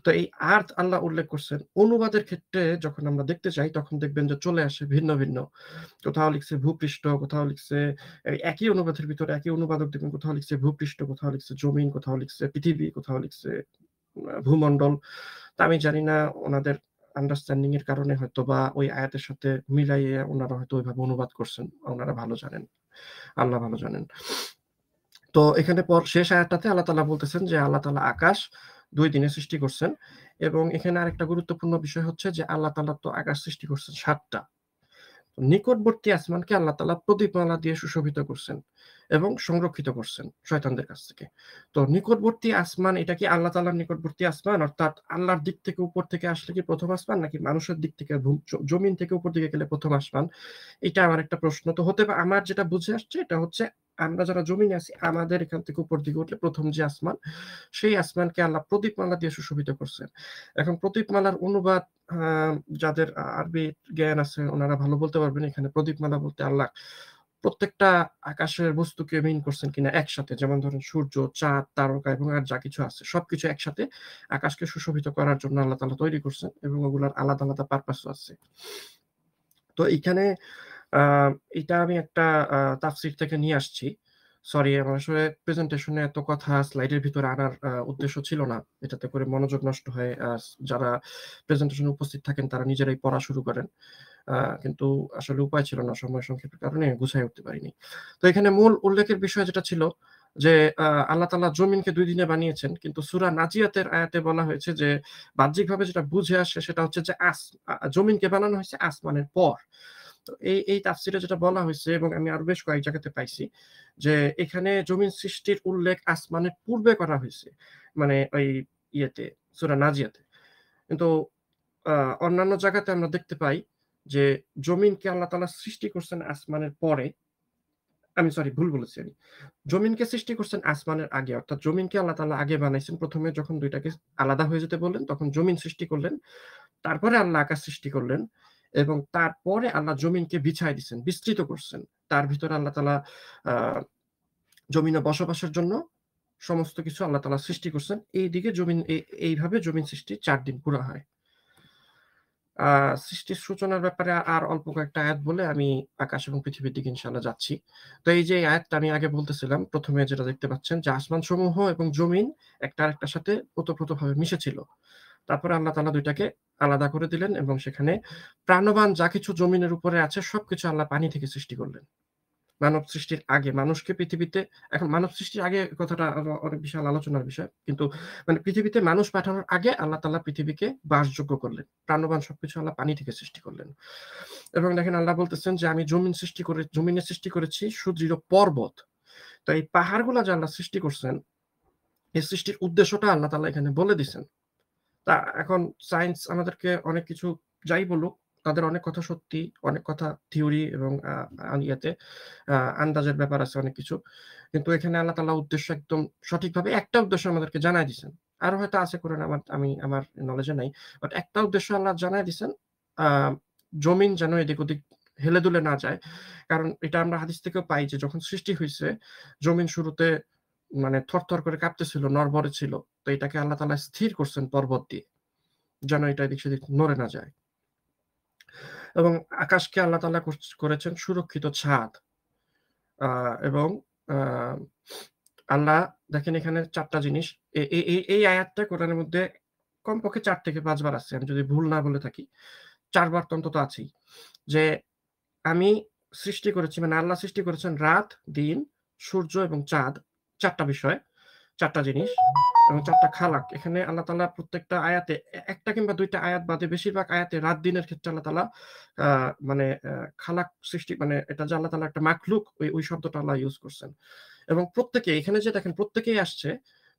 তো এই আর্থ আল্লাহ উল্লেখ করছেন। অনুবাদের ক্ষেত্রে যখন আমরা দেখতে যাই তখন দেখবেন যে চলে আসে ভিন্ন। কোথাও লিখছে ভূপৃষ্ঠ, কোথাও লিখছে এই একই অনুবাদের ভিতরে একই অনুবাদক দেখবেন কোথাও লিখছে ভূপৃষ্ঠ, কোথাও লিখছে জমিন, কোথাও লিখছে পৃথিবী, কোথাও লিখছে ভূমণ্ডল। তো আমি জানি না ওনাদের আন্ডারস্ট্যান্ডিং এর কারণে হয়তোবা ওই আয়াতের সাথে মিলাইয়ে ওনারা হয়তো ওইভাবে অনুবাদ করছেন। ওনারা ভালো জানেন। আল্লাহ ভালো জানেন। তো এখানে শেষ আয়াতটাতে আল্লাহ তাআলা বলতেছেন যে আল্লাহ তাআলা আকাশ ২ দিনে সৃষ্টি করছেন এবং এখানে আরেকটা গুরুত্বপূর্ণ বিষয় হচ্ছে যে আল্লাহ তাআলা তো আকাশ সৃষ্টি করছেন ৭ টা। নিকটবর্তী আসমানকে আল্লাহ তাআলা প্রদীপমালা দিয়ে সুশোভিত করছেন এবং সংরক্ষিত করছেন শয়তানদের কাছ থেকে। তো নিকটবর্তী আসমান, এটা কি আল্লাহ তাআলার নিকটবর্তী আসমান? অর্থাৎ আল্লাহর দিক থেকে উপর থেকে আসলে কি ১ম আসমান, নাকি মানুষের দিক থেকে জমিন থেকে উপর দিকে গেলে ১ম আসমান? এটা আমার একটা প্রশ্ন। তো হতে পারে, আমার যেটা বুঝে আসছে এটা হচ্ছে আমরা যারা জমিনে আছি আমাদের এখান থেকে উপর দিকে উঠলে ১ম যে আসমান, সেই আসমানকে আল্লাহ প্রদীপমালা দিয়ে সুশোভিত করছেন। এখন প্রদীপমালার অনুবাদ আ যাদের আরবি জ্ঞান আছে ওনারা ভালো বলতে পারবেন। এখানে প্রদীপমালা বলতে আল্লাহ প্রত্যেকটা আকাশের বস্তুকে মিন করছেন কিনা একসাথে। যেমন ধরেন সূর্য, চাঁদ, তারকা এবং আর যা কিছু আছে সবকিছু একসাথে আকাশকে সুশোভিত করার জন্য আল্লাহ তাআলা তৈরি করছেন এবং ওগুলার আলাদা পারপাস ও আছে। তো এইখানে আ এটা আমি একটা তাফসীর থেকে নিয়ে আসছি। সরি, আমার আসলে প্রেজেন্টেশনে এত কথা স্লাইডের ভিতরে আনার উদ্দেশ্য ছিল না। এটাতে করে মনোযোগ নষ্ট হয়। যারা প্রেজেন্টেশনে উপস্থিত থাকেন তারা নিজেরাই পড়া শুরু করেন। আ কিন্তু আসলে উপায় ছিল না। সময় সংক্ষেপের কারণে গুছায় উঠতে পারিনি। তো এখানে মূল উল্লেখের বিষয় যেটা ছিল যে আল্লাহ তাআলা জমিনকে ২ দিনে বানিয়েছেন। কিন্তু সূরা নাজিয়াতের আয়াতে বলা হয়েছে যে বাহ্যিকভাবে যেটা বুঝে আসে সেটা হচ্ছে যে জমিনকে বানানো হয়েছে আসমানের পর। তো এই তাফসীরে যেটা বলা হইছে এবং আমি আরো বেশ কয়েক জায়গাতে পাইছি যে এখানে জমিন সৃষ্টির উল্লেখ আসমানের পূর্বে করা হইছে। মানে ওই ইয়েতে সূরা নাজিয়াতে। কিন্তু আ অন্যান্য জায়গাতে আমরা দেখতে পাই যে জমিনকে আল্লাহ তাআলা সৃষ্টি করছেন আসমানের পরে। আমি সরি, ভুল বলেছি আমি। জমিনকে সৃষ্টি করছেন আসমানের আগে। অর্থাৎ জমিনকে আল্লাহ তাআলা আগে বানাইছেন। ১ম এ যখন ২ টাকে আলাদা হয়ে যেতে বললেন তখন জমিন সৃষ্টি করলেন। তারপরে আল্লাহ আকাশ সৃষ্টি করলেন এবং তারপরে আল্লাহ জমিনকে বিছায় দিছেন, বিস্তৃত করছেন। তার ভিতরে আল্লাহ তাআলা আ জমিনে বসবাসের জন্য সমস্ত কিছু আল্লাহ তাআলা সৃষ্টি করছেন। এইদিকে জমিন এইভাবে জমিন সৃষ্টি ৪ দিন পুরা হয়। আ সৃষ্টির সূচনার ব্যাপারে আর অল্প কয়েকটা আয়াত বলে আমি আকাশ এবং পৃথিবীর দিকে ইনশাআল্লাহ যাচ্ছি। তো এই যে আয়াতটা আমি আগে বলতেছিলাম, ১ম এ যেটা দেখতে পাচ্ছেন যে আসমানসমূহ এবং জমিন একটা আরেকটার সাথে ওতপ্রোতভাবে মিশেছিল। তারপরে আল্লাহ তাআলা ২ টাকে আলাদা করে দিলেন এবং সেখানে প্রাণবান যা কিছু জমিনের উপরে আছে সবকিছু আল্লাহ পানি থেকে সৃষ্টি করলেন। মানব সৃষ্টির আগে মানুষকে পৃথিবীতে এখন মানব সৃষ্টির আগে কথাটা অনেক বিশাল আলোচনার বিষয়। কিন্তু মানে পৃথিবীতে মানুষ পাঠানোর আগে আল্লাহ তাআলা পৃথিবীকে বাসযোগ্য করলেন। প্রাণবান সবকিছু আল্লাহ পানি থেকে সৃষ্টি করলেন। এবং দেখেন আল্লাহ বলতেছেন যে, "আমি জমিনে সৃষ্টি করেছি সুদৃঢ় পর্বত।" তো এই পাহাড়গুলা যে আল্লাহ সৃষ্টি করছেন, এই সৃষ্টির উদ্দেশ্যটা আল্লাহ তাআলা এখানে বলে দিছেন। তা এখন সায়েন্স আমাদেরকে অনেক কিছু যাই বলুক, তাদের অনেক কথা সত্যি, অনেক কথা থিওরি এবং আ আ ইয়েতে আ আন্দাজের ব্যাপার আছে অনেক কিছু। কিন্তু এখানে আল্লাহ তাআলা উদ্দেশ্য একদম সঠিকভাবে একটা উদ্দেশ্য আমাদেরকে জানায় দিছেন। আরো হয়তো আছে কোরআনে আমার নলেজে নাই। বাট একটা উদ্দেশ্য আল্লাহ জানায় দিছেন। আ জমিন যেন এদিক-ওদিক হেলে-দুলে না যায়। কারণ এটা আমরা হাদিস থেকেও পাই যে যখন সৃষ্টি হইছে, জমিন শুরুতে মানে থরথর করে কাঁপতেছিল, নড়বড়ে ছিল। তো এটাকে আল্লাহ তাআলা স্থির করছেন পর্বত দিয়ে। যেন এটা এদিক-সেদিক নড়ে না যায়। এবং আকাশকে আল্লাহ তাআলা করেছেন সুরক্ষিত ছাদ। আ এবং আ আল্লাহ দেখেন এখানে ৪ টা জিনিস। এ এ এই এই আয়াতটা কোরআনের মধ্যে কমপক্ষে ৪ থেকে ৫ বার আছে। আমি যদি ভুল না বলে থাকি। ৪ বার তো অন্তত আছেই। যে আমি সৃষ্টি করেছি মানে আল্লাহ সৃষ্টি করেছেন রাত, দিন, সূর্য এবং চাঁদ ৪ টা বিষয়, ৪ টা জিনিস এবং ৪ টা খালাক। এখানে আল্লাহ তাআলা প্রত্যেকটা আয়াতে ১ টা কিংবা ২ টা আয়াত বাদে বেশিরভাগ আয়াতে রাত দিনের ক্ষেত্রে আল্লাহ তাআলা আ মানে খালাক সৃষ্টি মানে এটা যে আল্লাহ তাআলা একটা মাখলুক ওই শব্দটা আল্লাহ ইউজ করছেন। এবং প্রত্যেকে এখানে যে দেখেন প্রত্যেকেই আসছে,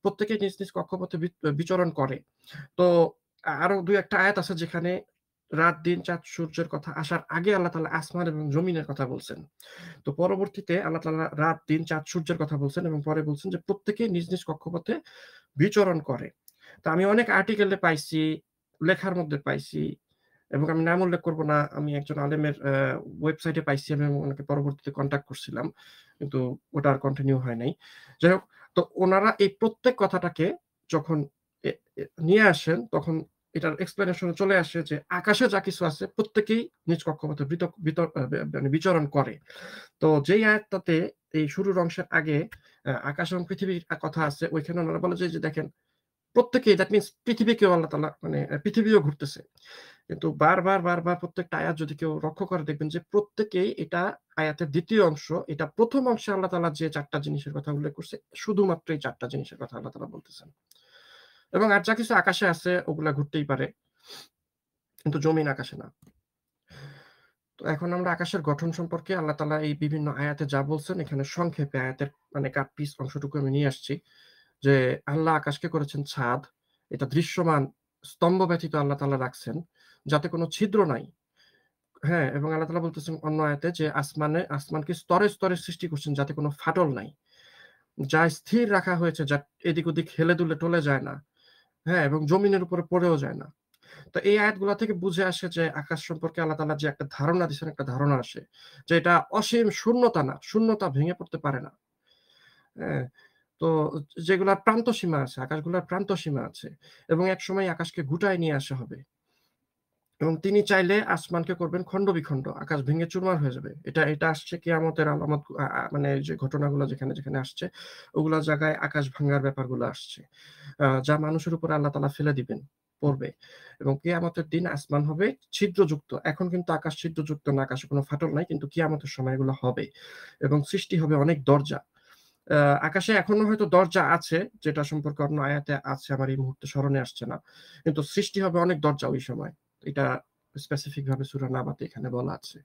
প্রত্যেকেই নিজ, নিজ কক্ষপথে বিচরণ করে। তো আরো ২-১ টা আয়াত আছে যেখানে রাত, দিন, চাঁদ, সূর্যের কথা আসার আগে আল্লাহ তাআলা আসমান এবং জমিনের কথা বলছেন। তো পরবর্তীতে আল্লাহ তাআলা রাত, দিন, চাঁদ, সূর্যের কথা বলছেন এবং পরে বলছেন যে প্রত্যেকেই নিজ, নিজ কক্ষপথে বিচরণ করে। তো আমি অনেক আর্টিকেলে পাইছি, লেখার মধ্যে পাইছি এবং আমি নাম উল্লেখ করব না। আমি একজন আলেমের ওয়েবসাইটে পাইছি এবং উনাকে পরবর্তীতে কনট্যাক্ট করছিলাম। কিন্তু ওটা আর কন্টিনিউ হয় নাই। যাই হোক, তো উনারা এই প্রত্যেক কথাটাকে যখন এ এ নিয়ে আসেন তখন এটার এক্সপ্লেনেশন এ চলে আসে যে আকাশে যা কিছু আছে প্রত্যেকেই নিজ কক্ষপথে বিত বিত আ মানে বিচরণ করে। তো যেই আয়াতটাতে এই শুরুর অংশের আগে আকাশ এবং পৃথিবীর কথা আছে ওইখানে ওনারা বলে যে দেখেন প্রত্যেকেই দ্যাট মিনস পৃথিবীকেও আল্লাহ তাআলা মানে পৃথিবীও ঘুরতেছে। কিন্তু বারবার প্রত্যেকটা আয়াত যদি কেউ লক্ষ্য করে দেখবেন যে প্রত্যেকেই এটা আয়াতের ২য় অংশ, এটা ১ম অংশে আল্লাহ তাআলা যে ৪ টা জিনিসের কথা উল্লেখ করছে, শুধুমাত্র এই ৪ টা জিনিসের কথা আল্লাহ তাআলা বলতেছেন। এবং আর যা কিছু আকাশে আছে ওগুলা ঘুরতেই পারে। কিন্তু জমিন আকাশে না। তো এখন আমরা আকাশের গঠন সম্পর্কে আল্লাহ তাআলা এই বিভিন্ন আয়াতে যা বলছেন এখানে সংক্ষেপে আয়াতের মানে কাট পিস অংশটুকু আমি নিয়ে আসছি। যে আল্লাহ আকাশকে করেছেন ছাদ। এটা দৃশ্যমান স্তম্ভ ব্যতীত আল্লাহ তাআলা রাখছেন। যাতে কোন ছিদ্র নাই। হ্যাঁ? এবং আল্লাহ তাআলা বলতেছেন অন্য আয়াতে যে আসমানকে স্তরে, স্তরে সৃষ্টি করছেন যাতে কোন ফাটল নাই। যা স্থির রাখা হয়েছে যা এদিক ওদিক হেলে-দুলে টলে যায় না। হ্যাঁ? এবং জমিনের উপরে পড়েও যায় না। তো এই আয়াতগুলা থেকে বুঝে আসে যে আকাশ সম্পর্কে আল্লাহ তাআলা যে একটা ধারণা দিছেন, একটা ধারণা আসে। যে এটা অসীম শূন্যতা না। শূন্যতা ভেঙে পড়তে পারে না। হ্যাঁ? তো যেগুলার প্রান্ত সীমা আছে, আকাশগুলার প্রান্ত সীমা আছে এবং একসময় আকাশকে গুটায় নিয়ে আসা হবে। এবং তিনি চাইলে আসমানকে করবেন খন্ড-বিখণ্ড। আকাশ ভেঙে চুরমার হয়ে যাবে। এটা আসছে কিয়ামতের আলামত মানে যে ঘটনাগুলো যেখানে আসছে, ওগুলা জায়গায় আকাশ ভাঙার ব্যাপারগুলো আসছে। যা মানুষের উপরে আল্লাহ তাআলা ফেলে দিবেন, পড়বে। এবং কিয়ামতের দিন আসমান হবে ছিদ্রযুক্ত। এখন কিন্তু আকাশ ছিদ্রযুক্ত না, আকাশে কোনো ফাটল নাই। কিন্তু কিয়ামতের সময় এগুলো হবে। এবং সৃষ্টি হবে অনেক দরজা। আ আকাশে এখনো হয়তো দরজা আছে, যেটা সম্পর্কে অন্য আয়াতে আছে আমার এই মুহূর্তে স্মরণে আসছে না। কিন্তু সৃষ্টি হবে অনেক দরজা ওই সময়। এটা স্পেসিফিক ভাবে সূরা নাবাতে এখানে বলা আছে।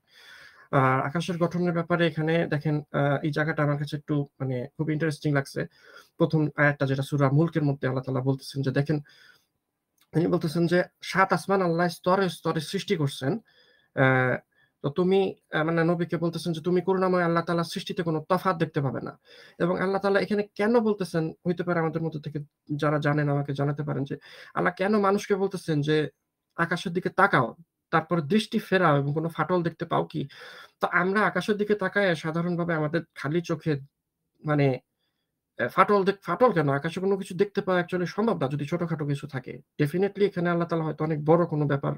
আকাশের গঠনের ব্যাপারে এখানে দেখেন এই জায়গাটা আমার কাছে একটু মানে খুব ইন্টারেস্টিং লাগছে। ১ম আয়াতটা যেটা সূরা মুলকের মধ্যে আল্লাহ তাআলা বলতেছেন যে দেখেন, তিনি বলতেছেন যে ৭ আসমান আল্লাহ স্তরে, স্তরে সৃষ্টি করছেন। অ্যা তো তুমি মানে নবীকে বলতেছেন যে, "তুমি করুণাময় আল্লাহ তাআলার সৃষ্টিতে কোন তফাৎ দেখতে পাবে না।" এবং আল্লাহ তাআলা এখানে কেন বলতেছেন, হইতে পারে আমাদের মধ্য থেকে যারা জানেন আমাকে জানাতে পারেন যে, আল্লাহ কেন মানুষকে বলতেছেন যে, "আকাশের দিকে তাকাও, তারপরে দৃষ্টি ফেরাও এবং কোন ফাটল দেখতে পাও কি?" তো আমরা আকাশের দিকে তাকায়া সাধারণভাবে আমাদের খালি চোখে মানে ফাটল কেন? আকাশে কোনো কিছু দেখতে পাওয়া অ্যাকচুয়ালি সম্ভব না যদি ছোটখাটো কিছু থাকে। ডেফিনিটলি এখানে আল্লাহ তাআলা হয়তো অনেক বড় কোনো ব্যাপার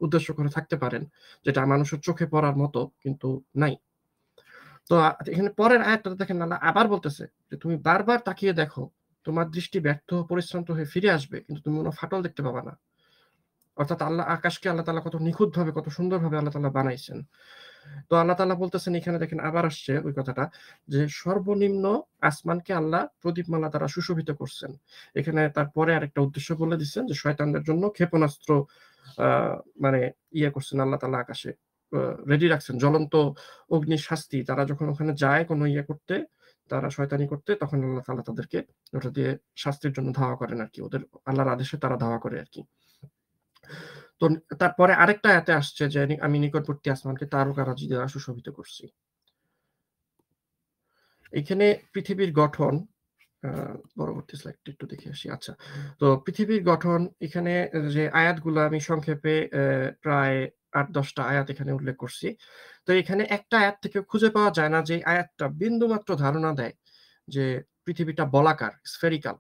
উদ্দেশ্য করে থাকতে পারেন, যেটা মানুষের চোখে পড়ার মতো কিন্তু নাই। তো এখানে পরের আয়াতটাতে দেখেন আল্লাহ আবার বলতেছে যে, "তুমি বারবার তাকিয়ে দেখো, তোমার দৃষ্টি ব্যর্থ, পরিশ্রান্ত হয়ে ফিরে আসবে, কিন্তু তুমি কোনো ফাটল দেখতে পাবা না।" অর্থাৎ আকাশকে আল্লাহ তাআলা কত নিখুঁতভাবে, কত সুন্দরভাবে আল্লাহ তাআলা বানাইছেন। তো আল্লাহ তাআলা বলতেছেন এখানে দেখেন আবার আসছে ওই কথাটা যে সর্বনিম্ন আসমানকে আল্লাহ প্রদীপমালা দ্বারা সুশোভিত করছেন। এখানে তারপরে আরেকটা উদ্দেশ্য বলে দিচ্ছেন যে শয়তানদের জন্য ক্ষেপণাস্ত্র আ মানে করছেন আল্লাহ তাআলা আকাশে রেডি রাখছেন। জ্বলন্ত অগ্নির শাস্তি তারা যখন ওখানে যায় কোনো করতে, তারা শয়তানি করতে তখন আল্লাহ তাআলা তাদেরকে ওটা দিয়ে শাস্তির জন্য ধাওয়া করেন আরকি। ওদের আল্লাহর আদেশে তারা ধাওয়া করে আরকি। তো তারপরে আরেকটা আয়াতে আসছে যে আমি নিকটবর্তী আসমানকে তারকারাজি দ্বারা সুশোভিত করছি। এখানে পৃথিবীর গঠন আ পরবর্তী স্লাইডটা একটু দেখে আসি। আচ্ছা। তো পৃথিবীর গঠন এখানে যে আয়াতগুলো আমি সংক্ষেপে প্রায় ৮-১০ টা আয়াত এখানে উল্লেখ করছি। তো এখানে একটা আয়াত থেকে খুঁজে পাওয়া যায় না যে আয়াতটা বিন্দুমাত্র ধারণা দেয় যে পৃথিবীটা বলাকার, স্ফেরিক্যাল।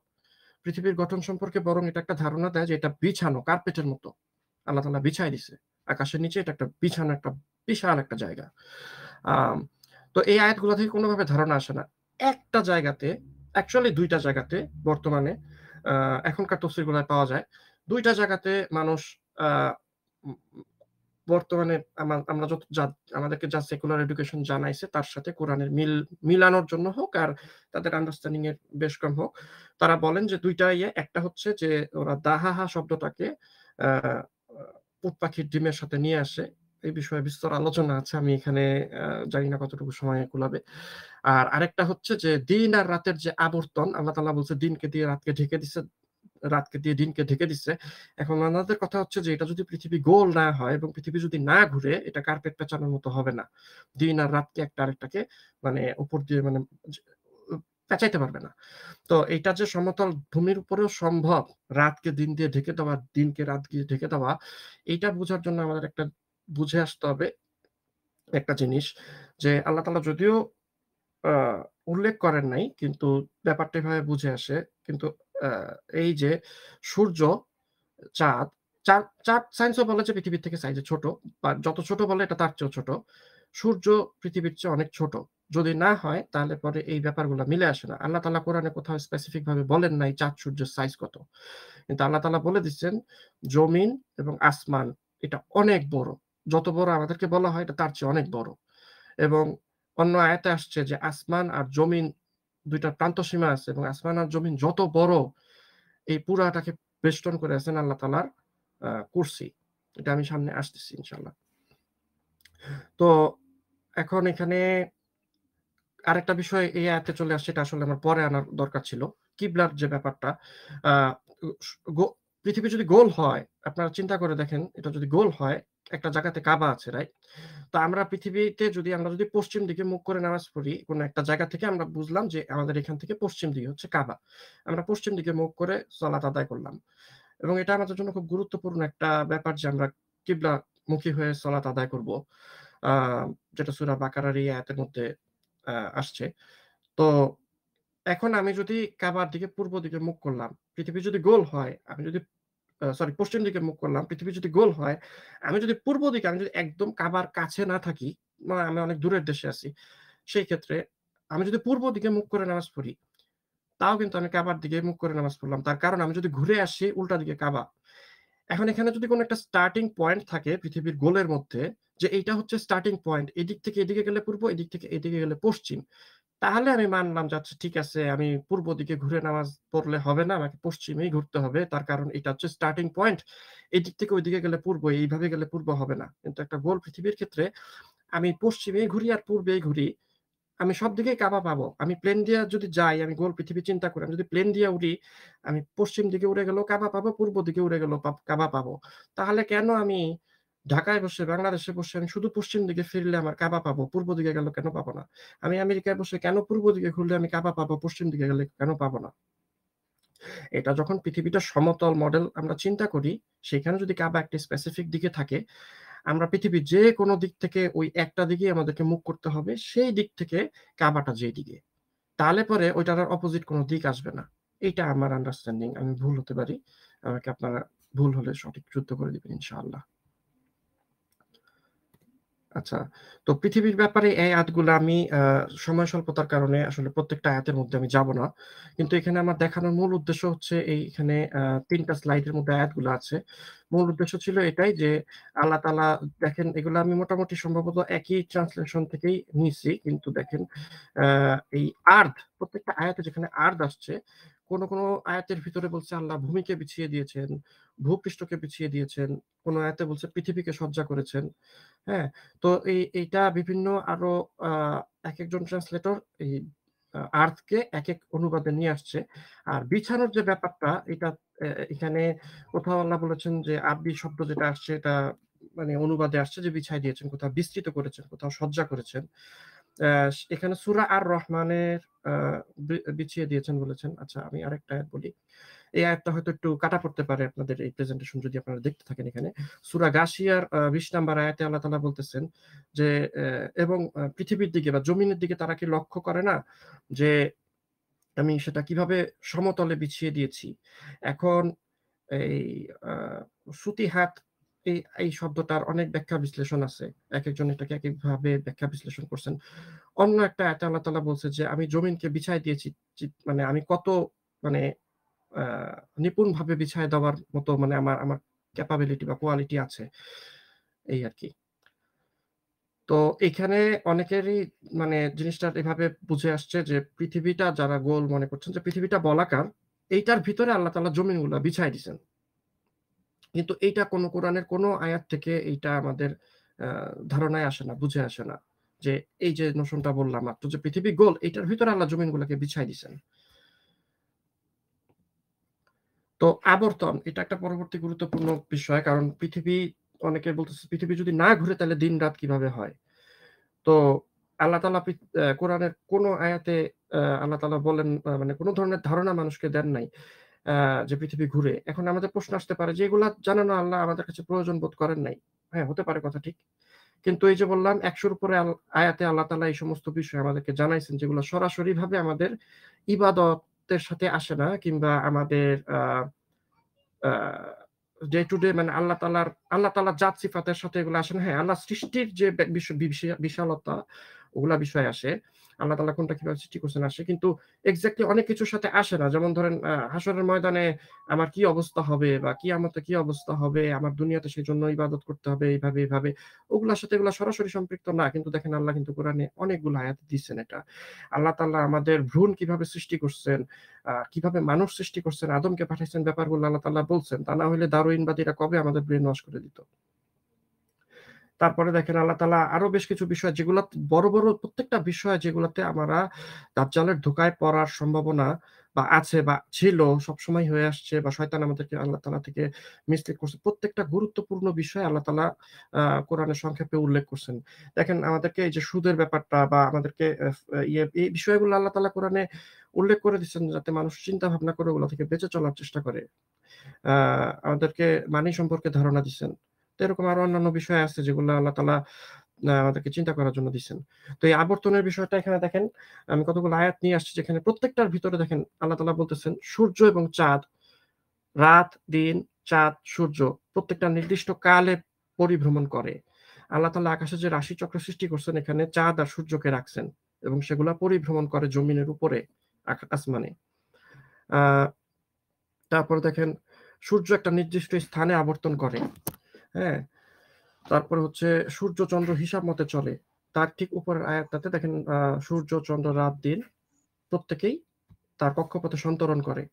পৃথিবীর গঠন সম্পর্কে বরং এটা একটা ধারণা দেয় যে এটা বিছানো কার্পেটের মতো। আল্লাহ তাআলা বিছায় দিছে। আকাশের নিচে এটা একটা বিছানো একটা বিশাল একটা জায়গা। আম তো এই আয়াতগুলো থেকে কোনোভাবে ধারণা আসে না। একটা জায়গাতে অ্যাকচুয়ালি ২ টা জায়গাতে বর্তমানে আ এখনকার তফসিরগুলায় পাওয়া যায়। ২ টা জায়গাতে মানুষ আ উম বর্তমানে আমরা আমাদেরকে যা সেকুলার এডুকেশন জানাইছে তার সাথে কোরআনের মিলানোর জন্য হোক আর তাদের আন্ডারস্ট্যান্ডিং এর বেশ কম হোক। তারা বলেন যে ২ টা একটা হচ্ছে যে ওরা দাহাহা শব্দটাকে আ উট পাখির ডিমের সাথে নিয়ে আসে। এই বিষয়ে বিস্তর আলোচনা আছে। আমি এখানে আ জানি না কতটুকু সময় কুলাবে। আর আরেকটা হচ্ছে যে দিন আর রাতের যে আবর্তন, আল্লাহ তাআলা বলছে দিনকে দিয়ে রাতকে ঢেকে দিছে, রাতকে দিয়ে দিনকে ঢেকে দিছে। এখন ওনাদের কথা হচ্ছে যে এটা যদি পৃথিবী গোল না হয় এবং পৃথিবী যদি না ঘুরে এটা কার্পেট পেঁচানোর মতো হবে না। দিন আর রাতকে একটা আরেকটাকে মানে উপর দিয়ে মানে যে পেঁচাইতে পারবে না। তো এইটা যে সমতল ভূমির উপরেও সম্ভব রাতকে দিন দিয়ে ঢেকে দেওয়া, দিনকে রাত দিয়ে ঢেকে দেওয়া, এইটা বোঝার জন্য আমাদের একটা বুঝে আসতে হবে একটা জিনিস যে আল্লাহ তাআলা যদিও আ উল্লেখ করেন নাই কিন্তু ব্যাপারটা এভাবে বুঝে আসে। কিন্তু আ এই যে সূর্য, চাঁদ, চাঁদ সায়েন্সও বলে যে পৃথিবীর থেকে সাইজে ছোট। বা যত ছোট বলে এটা তার চেয়েও ছোট। সূর্য পৃথিবীর চেয়ে অনেক ছোট। যদি না হয় তাহলে পরে এই ব্যাপারগুলা মিলে আসে না। আল্লাহ তাআলা কোরআনে কোথাও স্পেসিফিক ভাবে বলেন নাই চাঁদ সূর্যের সাইজ কত। কিন্তু আল্লাহ তাআলা বলে দিচ্ছেন জমিন এবং আসমান এটা অনেক বড়। যত বড় আমাদেরকে বলা হয় এটা তার চেয়ে অনেক বড়। এবং অন্য আয়াতে আসছে যে আসমান আর জমিন ২ টা প্রান্তসীমা আছে এবং আসমান আর জমিন যত বড় এই পুরাটাকে বেষ্টন করে আছেন আল্লাহ তাআলার কুরসি। এটা আমি সামনে আসতেছি ইনশাআল্লাহ। তো এখন এখানে আরেকটা বিষয় এই আয়াতে চলে আসছে, এটা আসলে আমার পরে আনার দরকার ছিল। কিবলার যে ব্যাপারটা, আ উ স গো পৃথিবী যদি গোল হয়, আপনারা চিন্তা করে দেখেন, এটা যদি গোল হয়, একটা জায়গাতে কাবা আছে, রাইট? তো আমরা পৃথিবীতে আমরা যদি পশ্চিম দিকে মুখ করে নামাজ পড়ি, কোন একটা জায়গা থেকে আমরা বুঝলাম যে আমাদের এখান থেকে পশ্চিম দিকে হচ্ছে কাবা। আমরা পশ্চিম দিকে মুখ করে সালাত আদায় করলাম। এবং এটা আমাদের জন্য খুব গুরুত্বপূর্ণ একটা ব্যাপার যে আমরা কিবলামুখী হয়ে সালাত আদায় করব। আ যেটা সূরা বাকারার এই আয়াতের মধ্যে আ আসছে। তো এখন আমি যদি কাবার দিকে পূর্ব দিকে মুখ করলাম, পৃথিবী যদি গোল হয়, আমি যদি সরি পশ্চিম দিকে মুখ করলাম, পৃথিবী যদি গোল হয়, আমি যদি একদম কাবার কাছে না থাকি, আমি অনেক দূরের দেশে আছি। সেই ক্ষেত্রে আমি যদি পূর্ব দিকে মুখ করে নামাজ পড়ি, তাও কিন্তু আমি কাবার দিকে মুখ করে নামাজ পড়লাম। তার কারণ আমি যদি ঘুরে আসি উল্টা দিকে কাবা। এখন এখানে যদি কোন একটা স্টার্টিং পয়েন্ট থাকে পৃথিবীর গোলের মধ্যে যে এইটা হচ্ছে স্টার্টিং পয়েন্ট। এদিক থেকে এদিকে গেলে পূর্ব, এদিক থেকে এদিকে গেলে পশ্চিম। তাহলে আমি মানলাম যে আচ্ছা ঠিক আছে আমি পূর্ব দিকে ঘুরে নামাজ পড়লে হবে না, আমাকে পশ্চিমেই ঘুরতে হবে। তার কারণ এটা হচ্ছে স্টার্টিং পয়েন্ট। এদিক থেকে ওইদিকে গেলে পূর্ব, এইভাবে গেলে পূর্ব হবে না। কিন্তু একটা গোল পৃথিবীর ক্ষেত্রে আমি পশ্চিমেই ঘুরি আর পূর্বেই ঘুরি, আমি সব দিকেই কাবা পাবো। আমি প্লেন দিয়ে যদি যাই, আমি গোল পৃথিবী চিন্তা করি, আমি যদি প্লেন দিয়ে উড়ি, আমি পশ্চিম দিকে উড়ে গেলেও কাবা পাবো, পূর্ব দিকে উড়ে গেলেও কাবা পাবো। তাহলে কেন আমি ঢাকায় বসে, বাংলাদেশে বসে আমি শুধু পশ্চিম দিকে ফিরলে আমার কাবা পাবো, পূর্ব দিকে গেলে কেন পাবো না? আমি আমেরিকায় বসে কেন পূর্ব দিকে ঘুরলে আমি কাবা পাবো, পশ্চিম দিকে গেলে কেন পাবো না? এটা যখন পৃথিবীটা সমতল মডেল আমরা চিন্তা করি, সেখানে যদি কাবা একটা স্পেসিফিক দিকে থাকে, আমরা পৃথিবীর যেকোনো দিক থেকে ওই একটা দিকেই আমাদেরকে মুখ করতে হবে। সেই দিক থেকে কাবাটা যেদিকে। তাহলে পরে ওইটার আর অপোজিট কোনো দিক আসবে না। এইটা আমার আন্ডারস্ট্যান্ডিং। আমি ভুল হতে পারি। আমাকে আপনারা ভুল হলে সঠিক যুক্ত করে দিবেন ইনশাআল্লাহ। আচ্ছা। তো পৃথিবীর ব্যাপারে এই আয়াতগুলো আমি সময় স্বল্পতার কারণে আসলে প্রত্যেকটা আয়াতের মধ্যে আমি যাব না। কিন্তু এখানে আমার দেখানোর মূল উদ্দেশ্য হচ্ছে এইখানে ৩ টা স্লাইডের মধ্যে আয়াতগুলো আছে। মূল উদ্দেশ্য ছিল এটাই যে আল্লাহ তাআলা দেখেন এগুলো আমি মোটামুটি সম্ভবত একই ট্রান্সলেশন থেকেই নিয়েছি। কিন্তু দেখেন এই আর্থ প্রত্যেকটা আয়াতে যেখানে আর্থ আসছে, কোনো আয়াতের ভিতরে বলছে আল্লাহ ভূমিকে বিছিয়ে দিয়েছেন, ভূপৃষ্ঠকে বিছিয়ে দিয়েছেন। কোনো আয়াতে বলছে পৃথিবীকে সজ্জা করেছেন। হ্যাঁ? তো এইটা বিভিন্ন আরো আ একেকজন ট্রান্সলেটর এই আর্থকে একেক অনুবাদে নিয়ে আসছে। আর বিছানোর যে ব্যাপারটা এটা এখানে কোথাও আল্লাহ বলেছেন যে আরবি শব্দ যেটা আসছে এটা মানে অনুবাদে আসছে যে বিছায় দিয়েছেন, কোথাও বিস্তৃত করেছেন, কোথাও সজ্জা করেছেন। আ এখানে সূরা আর-রহমানের আ বিছিয়ে দিয়েছেন বলেছেন। আচ্ছা আমি আরেকটা আয়াত বলি। এই আয়াতটা হয়তো একটু কাটা পড়তে পারে আপনাদের এই প্রেজেন্টেশন যদি আপনারা দেখতে থাকেন এখানে। সূরা গাশিয়ার ২০ নাম্বার আয়াতে আল্লাহ তাআলা বলতেছেন যে, এবং পৃথিবীর দিকে বা জমিনের দিকে তারা কি লক্ষ্য করে না? যে আমি সেটা কিভাবে সমতলে বিছিয়ে দিয়েছি। এখন এই আ সুতিহাত এই শব্দটার অনেক ব্যাখ্যা বিশ্লেষণ আছে। একেকজন এটাকে একেকভাবে ব্যাখ্যা বিশ্লেষণ করছেন। অন্য একটা আয়াতে আল্লাহ তাআলা বলছে যে, "আমি জমিনকে বিছায় দিয়েছি।" মানে আমি কত মানে আ নিপুণভাবে বিছায় দেওয়ার মতো মানে আমার ক্যাপাবিলিটি বা কোয়ালিটি আছে। এই আরকি। তো এইখানে অনেকেরই মানে জিনিসটা এভাবে বুঝে আসছে যে পৃথিবীটা যারা গোল মনে করছেন যে পৃথিবীটা বলাকার, এইটার ভিতরে আল্লাহ তাআলা জমিনগুলা বিছায় দিছেন। কিন্তু এইটা কোরআনের কোন আয়াত থেকে এইটা আমাদের আ ধারণায় আসে না, বুঝে আসে না। যে এই যে নোশনটা বললাম মাত্র যে পৃথিবী গোল, এইটার ভিতরে আল্লাহ জমিনগুলাকে বিছায় দিছেন। তো আবর্তন এটা একটা পরবর্তী গুরুত্বপূর্ণ বিষয়। কারণ পৃথিবী অনেকে বলতেছে পৃথিবী যদি না ঘুরে তাহলে দিন-রাত কিভাবে হয়? তো আল্লাহ তাআলা কোরআনের কোন আয়াতে আল্লাহ তাআলা বলেন মানে কোন ধরনের ধারণা মানুষকে দেন নাই আ যে পৃথিবী ঘুরে। এখন আমাদের প্রশ্ন আসতে পারে যে এগুলা জানানো আল্লাহ আমাদের কাছে প্রয়োজন বোধ করেন নাই। হ্যাঁ, হতে পারে কথা ঠিক। কিন্তু এই যে বললাম ১০০ র উপরে আয়াতে আল্লাহ তাআলা এই সমস্ত বিষয় আমাদেরকে জানাইছেন যেগুলো সরাসরিভাবে আমাদের ইবাদতের সাথে আসে না কিংবা আমাদের আ ডে টু ডে মানে আল্লাহ তাআলার জাত সিফাতের সাথে এগুলো আসে না। হ্যাঁ, আল্লাহ সৃষ্টির যে বিশালতা ওগুলা বিষয় আসে। আল্লাহ তাআলা কোনটা কিভাবে সৃষ্টি করছেন আসে। কিন্তু এক্সাক্টলি অনেক কিছুর সাথে আসে না। যেমন ধরেন হাসরের ময়দানে আমার কি অবস্থা হবে বা কিয়ামতে কি অবস্থা হবে, আমার দুনিয়াতে সেজন্য ইবাদত করতে হবে এইভাবে। ওগুলার সাথে এগুলা সরাসরি সম্পৃক্ত না। কিন্তু দেখেন আল্লাহ কিন্তু কোরআনে অনেকগুলো আয়াত দিচ্ছেন এটা। আল্লাহ তাআলা আমাদের ভ্রূণ কিভাবে সৃষ্টি করছেন, কিভাবে মানুষ সৃষ্টি করছেন, আদমকে পাঠাইছেন ব্যাপারগুলো আল্লাহ তাআলা বলছেন। তা না হইলে দারুইনবাদীরা কবে আমাদের ব্রেইন ওয়াশ করে দিত। তারপরে দেখেন আল্লাহ তাআলা আরো বেশ কিছু বিষয় যেগুলা বড় প্রত্যেকটা বিষয় যেগুলাতে আমরা দাজ্জালের ধোঁকায় পড়ার সম্ভাবনা বা আছে বা ছিল, সবসময় হয়ে আসছে বা শয়তান আমাদেরকে আল্লাহ তাআলা থেকে মিসলিড করছে। প্রত্যেকটা গুরুত্বপূর্ণ বিষয় আল্লাহ তাআলা কোরআনে সংক্ষেপে উল্লেখ করছেন। দেখেন আমাদেরকে এই যে সুদের ব্যাপারটা বা আমাদেরকে এই বিষয়গুলো আল্লাহ তাআলা কোরআনে উল্লেখ করে দিচ্ছেন যাতে মানুষ চিন্তা ভাবনা করে ওগুলা থেকে বেঁচে চলার চেষ্টা করে। আ আমাদেরকে মানি সম্পর্কে ধারণা দিচ্ছেন। তো এরকম আরো অন্যান্য বিষয় আছে যেগুলো আল্লাহ তাআলা আমাদেরকে চিন্তা করার জন্য দিছেন। তো এই আবর্তনের বিষয়টা এখানে দেখেন, আমি কতগুলো আয়াত নিয়ে আসছি যেখানে প্রত্যেকটার ভিতরে দেখেন আল্লাহ তাআলা বলতেছেন সূর্য এবং চাঁদ, রাত, দিন, চাঁদ, সূর্য প্রত্যেকটা নির্দিষ্ট কালে পরিভ্রমণ করে। আল্লাহ তাআলা আকাশে যে রাশিচক্র সৃষ্টি করছেন এখানে চাঁদ আর সূর্যকে রাখছেন এবং সেগুলা পরিভ্রমণ করে জমিনের উপরে আসমানে। আ তারপরে দেখেন সূর্য একটা নির্দিষ্ট স্থানে আবর্তন করে। হ্যাঁ? তারপরে হচ্ছে সূর্য, চন্দ্র হিসাব মতে চলে। তার ঠিক উপরের আয়াতটাতে দেখেন সূর্য, চন্দ্র, রাত, দিন প্রত্যেকেই তার কক্ষপথে সন্তরণ করে।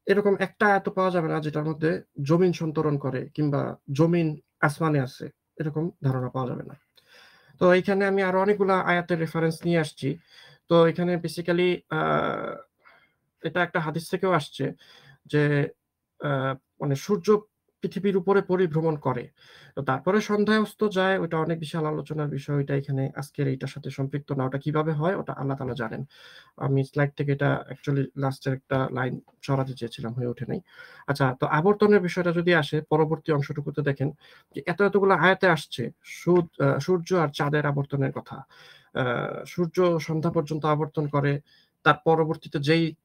এরকম একটা আয়াতও পাওয়া যাবে না যেটার মধ্যে জমিন সন্তরণ করে কিংবা জমিন আসমানে আছে। এরকম ধারণা পাওয়া যাবে না। তো এইখানে আমি আরো অনেকগুলা আয়াতের রেফারেন্স নিয়ে আসছি। তো এখানে বেসিক্যালি আ এটা একটা হাদিস থেকেও আসছে যে আ মানে সূর্য পৃথিবীর উপরে পরিভ্রমণ করে। তো তারপরে সন্ধ্যায় অস্ত যায় ওইটা অনেক বিশাল আলোচনার বিষয়। ওইটা এখানে আজকের এইটার সাথে সম্পৃক্ত না। ওটা কিভাবে হয় ওটা আল্লাহ তাআলা জানেন। আমি স্লাইড থেকে এটা অ্যাকচুয়ালি লাস্টের একটা লাইন সরাতে চেয়েছিলাম, হয়ে ওঠে নাই। আচ্ছা তো আবর্তনের বিষয়টা যদি আসে পরবর্তী অংশটুকুতে দেখেন যে এতগুলো আয়াতে আসছে সূর্য আর চাঁদের আবর্তনের কথা। আ সূর্য সন্ধ্যা পর্যন্ত আবর্তন করে। তার পরবর্তীতে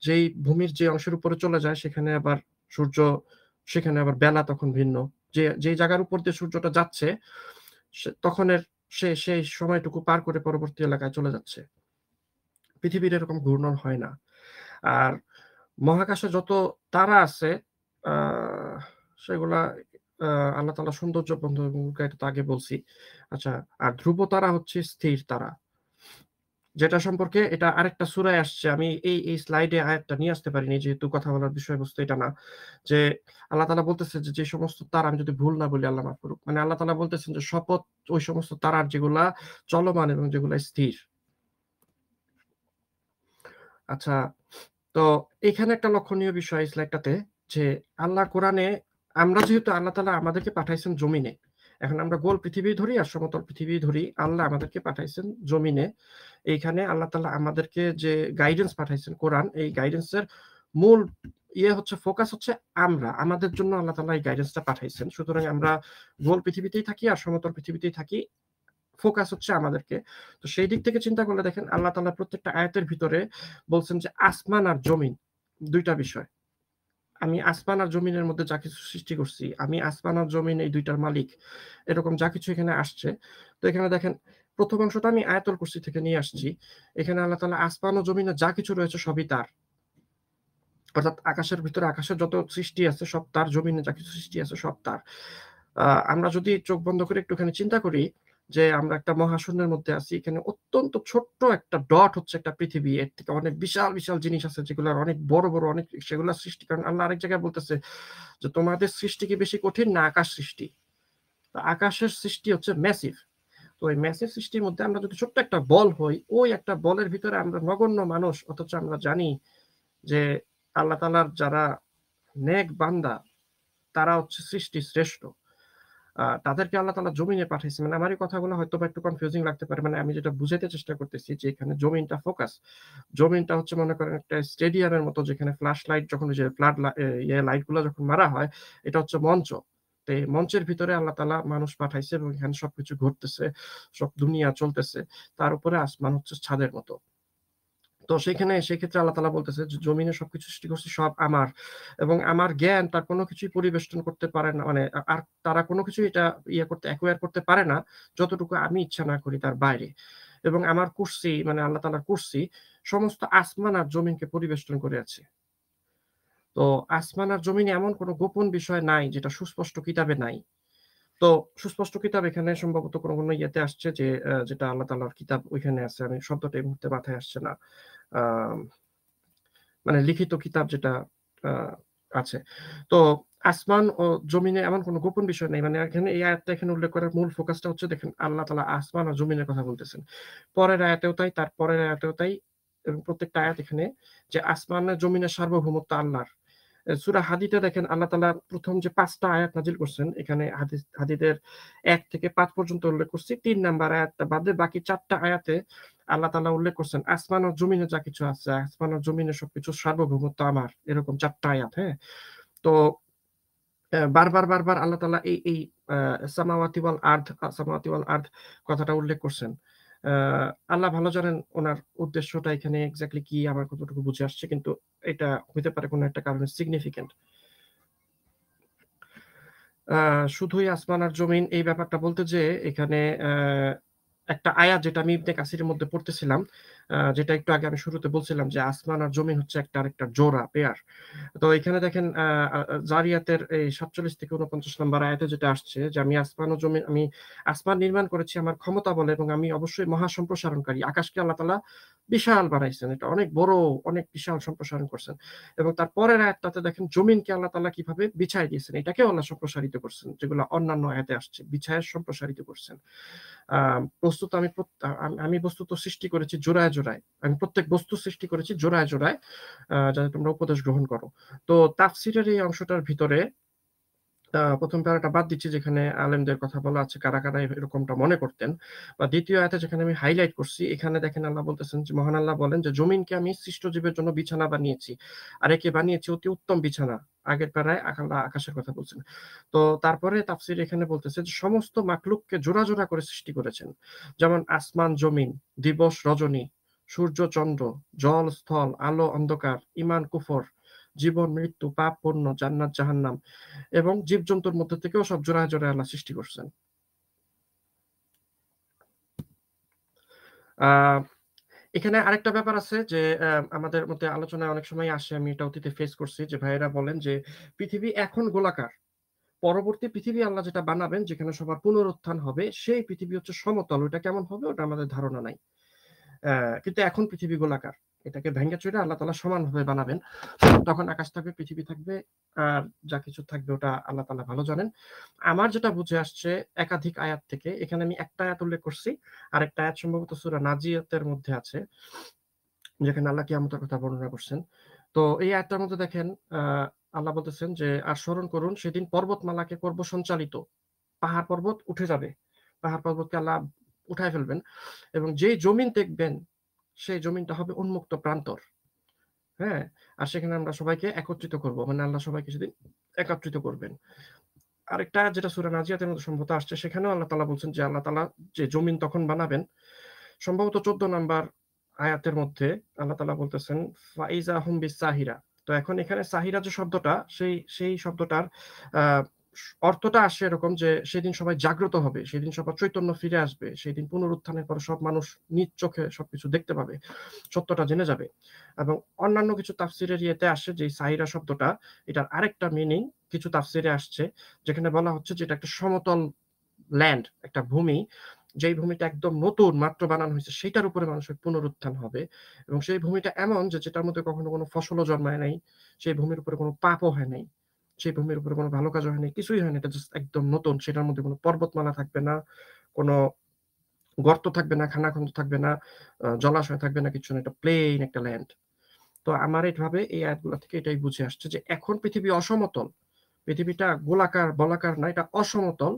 যেই ভূমির যে অংশের উপরে চলে যায় সেখানে আবার সূর্য, সেখানে আবার বেলা তখন ভিন্ন। যেই জায়গার উপর দিয়ে সূর্যটা যাচ্ছে তখনের সেই সময়টুকু পার করে পরবর্তী এলাকায় চলে যাচ্ছে। পৃথিবীর এরকম ঘূর্ণন হয় না। আর মহাকাশে যত তারা আছে আ সেগুলা আল্লাহ তাআলা সৌন্দর্য বন্ধুকে এটা তো আগে বলছি। আচ্ছা, আর ধ্রুব তারা হচ্ছে স্থির তারা। যেটা সম্পর্কে এটা আরেকটা সূরায় আসছে। আমি এই স্লাইডে আয়াতটা নিয়ে আসতে পারিনি যেহেতু কথা বলার বিষয়বস্তু এটা না। যে আল্লাহ তাআলা বলতেছে যে সমস্ত তারা, আমি যদি ভুল না বলি আল্লাহ মাফ করুক। মানে আল্লাহ তাআলা বলতেছেন যে শপথ ওই সমস্ত তারার যেগুলা চলমান এবং যেগুলা স্থির। আচ্ছা, তো এখানে একটা লক্ষণীয় বিষয় স্লাইডটাতে যে আল্লাহ কোরআনে, আমরা যেহেতু আল্লাহ তাআলা আমাদেরকে পাঠাইছেন জমিনে। এখন আমরা গোল পৃথিবী ধরি আর সমতল পৃথিবী ধরি। আল্লাহ আমাদেরকে পাঠাইছেন জমিনে। এইখানে আল্লাহ তাআলা আমাদেরকে যে গাইডেন্স পাঠাইছেন কোরআন, এই গাইডেন্স এর মূল হচ্ছে ফোকাস হচ্ছে আমরা। আমাদের জন্য আল্লাহ তাআলা এই গাইডেন্সটা পাঠাইছেন। সুতরাং আমরা গোল পৃথিবীতেই থাকি আর সমতল পৃথিবীতেই থাকি। ফোকাস হচ্ছে আমাদেরকে। তো সেই দিক থেকে চিন্তা করলে দেখেন আল্লাহ তাআলা প্রত্যেকটা আয়াতের ভিতরে বলছেন যে আসমান আর জমিন ২ টা বিষয়। আমি আসমান আর জমিনের মধ্যে যা কিছু সৃষ্টি করছি, আমি আসমান আর জমিন এই ২ টার মালিক। এরকম যা কিছু এখানে আসছে। তো এখানে দেখেন ১ম অংশটা আমি আয়াতুল কুরসি থেকে নিয়ে আসছি। এখানে আল্লাহ তাআলা আসমান ও জমিনে যা কিছু রয়েছে সবই তার। অর্থাৎ আকাশের ভিতরে আকাশের যত সৃষ্টি আছে সব তার, জমিনে যা কিছু সৃষ্টি আছে সব তার। আমরা যদি চোখ বন্ধ করে একটুখানি চিন্তা করি যে আমরা একটা মহাশূন্যের মধ্যে আছি। এখানে অত্যন্ত ছোট্ট একটা ডট হচ্ছে একটা পৃথিবী। এর থেকে অনেক বিশাল, বিশাল জিনিস আছে যেগুলার অনেক বড়, বড় অনেক সেগুলার সৃষ্টি। কারণ আল্লাহ আরেক জায়গায় বলতেছে যে, "তোমাদের সৃষ্টি কি বেশি কঠিন না আকাশ সৃষ্টি?" তো আকাশের সৃষ্টি হচ্ছে ম্যাসিভ। তো ওই ম্যাসিভ সৃষ্টির মধ্যে আমরা যদি ছোট্ট একটা বল হই, ওই একটা বলের ভিতরে আমরা নগণ্য মানুষ। অথচ আমরা জানি যে আল্লাহ তাআলার যারা নেক বান্দা তারা হচ্ছে সৃষ্টির শ্রেষ্ঠ। তাদেরকে আল্লাহ তাআলা জমিনে পাঠাইছে। মানে আমার এই কথাগুলো হয়তোবা একটু কনফিউজিং লাগতে পারে। মানে আমি যেটা বুঝাইতে চেষ্টা করতেছি যে এখানে জমিনটা ফোকাস। জমিনটা হচ্ছে মনে করেন একটা স্টেডিয়ামের মতো যেখানে ফ্ল্যাশ লাইট যখন ওই যে ফ্লাড লা এ ইয়ে লাইট গুলা যখন মারা হয়, এটা হচ্ছে মঞ্চ। তো এই মঞ্চের ভিতরে আল্লাহ তাআলা মানুষ পাঠাইছে এবং এখানে সবকিছু ঘটতেছে, সব দুনিয়া চলতেছে। তার উপরে আসমান হচ্ছে ছাদের মতো। তো সেক্ষেত্রে আল্লাহ তাআলা বলতেছে যে জমিনে সবকিছু সৃষ্টি করছি সব আমার। এবং আমার জ্ঞান তার কোন কিছুই পরিবেষ্টন করতে পারে না। মানে আর তারা কোন কিছুই এটা অ্যাকোয়ার করতে পারে না যতটুকু আমি ইচ্ছা না করি তার বাইরে। এবং আমার কুরসি মানে আল্লাহ তাআলার কুরসি সমস্ত আসমান আর জমিনকে পরিবেষ্টন করে আছে। তো আসমান আর জমিনে এমন কোন গোপন বিষয় নাই যেটা সুস্পষ্ট কিতাবে নাই। তো সুস্পষ্ট কিতাব এখানে সম্ভবত কোন ইয়েতে আসছে যে যেটা আল্লাহ তাআলার কিতাব ওইখানে আছে। আমি শব্দটা এই মুহূর্তে মাথায় আসছে না। আম মানে লিখিত কিতাব যেটা আ আছে। তো আসমান ও জমিনে এমন কোন গোপন বিষয় নেই। মানে এখানে এই আয়াতটা এখানে উল্লেখ করার মূল ফোকাসটা হচ্ছে দেখেন আল্লাহ তাআলা আসমান আর জমিনের কথা বলতেছেন। পরের আয়াতেও তাই, তার পরের আয়াতেও তাই এবং প্রত্যেকটা আয়াত এখানে যে আসমান আর জমিনের সার্বভৌমত্ব আল্লাহর। সূরা হাদীদে দেখেন আল্লাহ তাআলা ১ম যে ৫ টা আয়াত নাজিল করছেন, এখানে হাদীদের ১ থেকে ৫ পর্যন্ত উল্লেখ করছি। ৩ নাম্বার আয়াতটা বাদে বাকি ৪ টা আয়াতে আল্লাহ তাআলা উল্লেখ করছেন, আসমান ও জমিনে যা কিছু আছে, আসমান ও জমিনে সবকিছুর সার্বভৌমত্ব আমার। এরকম ৪ টা আয়াত, হ্যাঁ? তো বারবার আল্লাহ তাআলা এই আ সামাওয়াতি ওয়াল আরদ কথাটা উল্লেখ করছেন। আ আল্লাহ ভালো জানেন উনার উদ্দেশ্যটা এখানে এক্সাক্টলি কি আমার কতটুকু বুঝে আসছে। কিন্তু এটা হইতে পারে কোন একটা কারণে সিগনিফিক্যান্ট। আ শুধুই আসমান আর জমিন এই ব্যাপারটা বলতে যেয়ে এখানে একটা আয়াত যেটা আমি ইবনে কাসিরের মধ্যে পড়তেছিলাম, যেটা একটু আগে আমি শুরুতে বলছিলাম যে আসমান আর জমিন হচ্ছে একটা আরেকটার জোড়া, পেয়ার। তো এখানে দেখেন আ আ জারিয়াতের এই ৪৭ থেকে ৪৯ নম্বর আয়াতে যেটা আসছে যে আমি আসমান নির্মাণ করেছি আমার ক্ষমতা বলে এবং আমি অবশ্যই মহা সম্প্রসারণকারী। আকাশকে আল্লাহ তাআলা বিশাল বানাইছেন। এটা অনেক বড়, অনেক বিশাল সম্প্রসারণ করছেন। এবং তার পরের আয়াতটাতে দেখেন জমিনকে আল্লাহ তাআলা কিভাবে বিছায় দিয়েছেন। এটাকেও আল্লাহ সম্প্রসারিত করছেন। যেগুলো অন্যান্য আয়াতে আসছে। বিছায় সম্প্রসারিত করছেন। আ বস্তুত আমি প্রত আ আমি বস্তুত সৃষ্টি করেছি জোড়ায়, জোড়ায়। আমি প্রত্যেক বস্তু সৃষ্টি করেছি জোড়ায়, জোড়ায় যাতে তোমরা উপদেশ গ্রহণ করো। তো তাফসীরের এই অংশটার ভিতরে ১ম প্যারাটা বাদ দিচ্ছি যেখানে আলেমদের কথা বলা আছে কারা এরকমটা মনে করতেন। বা ২য় আয়াতে যেখানে আমি হাইলাইট করছি এখানে দেখেন আল্লাহ বলতেছেন যে মহান আল্লাহ বলেন যে, "জমিনকে আমি সৃষ্ট জীবের জন্য বিছানা বানিয়েছি। আর একে বানিয়েছি অতি উত্তম বিছানা।" আগের প্যারায় আল্লাহ আকাশের কথা বলছেন। তো তারপরে তাফসীর এখানে বলতেছে যে সমস্ত মাখলুককে জোড়া, জোড়া করে সৃষ্টি করেছেন। যেমন আসমান, জমিন, দিবস, রজনী সূর্য চন্দ্র, জল স্থল, আলো অন্ধকার, ঈমান কুফর, জীবন মৃত্যু, পাপ পুণ্য, জান্নাত জাহান্নাম এবং জীবজন্তুর মধ্যে থেকেও সব জোড়ায় জোড়ায় আল্লাহ সৃষ্টি করছেন। এখানে আরেকটা ব্যাপার আছে যে আমাদের মধ্যে আলোচনায় অনেক সময় আসে, আমি এটা অতীতে ফেস করছি যে ভাইয়েরা বলেন যে পৃথিবী এখন গোলাকার। পরবর্তী পৃথিবী আল্লাহ যেটা বানাবেন যেখানে সবার পুনরুত্থান হবে সেই পৃথিবী হচ্ছে সমতল। ওইটা কেমন হবে ওটা আমাদের ধারণা নাই। কিন্তু এখন পৃথিবী গোলাকার। এটাকে ভেঙে চুরে আল্লাহ তাআলা সমানভাবে বানাবেন। তখন আকাশ থাকবে, পৃথিবী থাকবে, আর যা কিছু থাকবে ওটা আল্লাহ তাআলা ভালো জানেন। আমার যেটা বুঝে আসছে একাধিক আয়াত থেকে, এখানে আমি একটা আয়াত উল্লেখ করছি। আরেকটা আয়াত সম্ভবত সূরা নাজিয়াতের মধ্যে আছে, যেখানে আল্লাহ কিয়ামতের কথা বর্ণনা করছেন। তো এই আয়াতটার মধ্যে দেখেন আল্লাহ বলতেছেন যে, "আর স্মরণ করুন সেদিন পর্বতমালাকে করব সঞ্চালিত। পাহাড় পর্বত উঠে যাবে। পাহাড় পর্বতকে আল্লাহ উঠায় ফেলবেন এবং যেই জমিন দেখবেন সেই জমিনটা হবে উন্মুক্ত প্রান্তর।" হ্যাঁ? আর সেখানে আমরা সবাইকে একত্রিত করব। মানে আল্লাহ সবাইকে সেদিন একত্রিত করবেন। আরেকটা যেটা সূরা নাজিয়াতের মধ্যে সম্ভবত আসছে, সেখানেও আল্লাহ তাআলা বলছেন যে আল্লাহ তাআলা যে জমিন তখন বানাবেন, সম্ভবত ১৪ নাম্বার আয়াতের মধ্যে আল্লাহ তাআলা বলতেছেন, "ফাইজা হুম বিস-সাহিরা।" তো এখন এখানে সাহিরা যে শব্দটা, সেই শব্দটার আ অর্থটা আসছে এরকম যে সেদিন সবাই জাগ্রত হবে, সেদিন সবার চৈতন্য ফিরে আসবে, সেদিন পুনরুত্থানের পরে সব মানুষ নিজ চোখে সবকিছু দেখতে পাবে, সত্যটা জেনে যাবে। এবং অন্যান্য কিছু তাফসীরের ইয়েতে আসে যে সাহিরা শব্দটা, এটার আরেকটা মিনিং কিছু তাফসীরে আসছে, যেখানে বলা হচ্ছে যে এটা একটা সমতল ল্যান্ড, একটা ভূমি, যেই ভূমিটা একদম নতুন মাত্র বানানো হয়েছে সেটার উপরে মানুষের পুনরুত্থান হবে এবং সেই ভূমিটা এমন যে যেটার মধ্যে কখনো কোনো ফসলও জন্মায় নাই, সেই ভূমির উপরে কোনো পাপও হয় নাই, সেই ভূমির উপরে কোনো ভালো কাজও হয় নাই, কিছুই হয় না, এটা জাস্ট একদম নতুন। সেটার মধ্যে কোনো পর্বতমালা থাকবে না, কোনো গর্ত থাকবে না, খানাখন্দ থাকবে না, জলাশয় থাকবে না, কিচ্ছু না, এটা প্লেন একটা ল্যান্ড। তো আমার এইভাবে এই আয়াতগুলা থেকে এটাই বুঝে আসছে যে এখন পৃথিবী অসমতল। পৃথিবীটা গোলাকার বলাকার না, এটা অসমতল,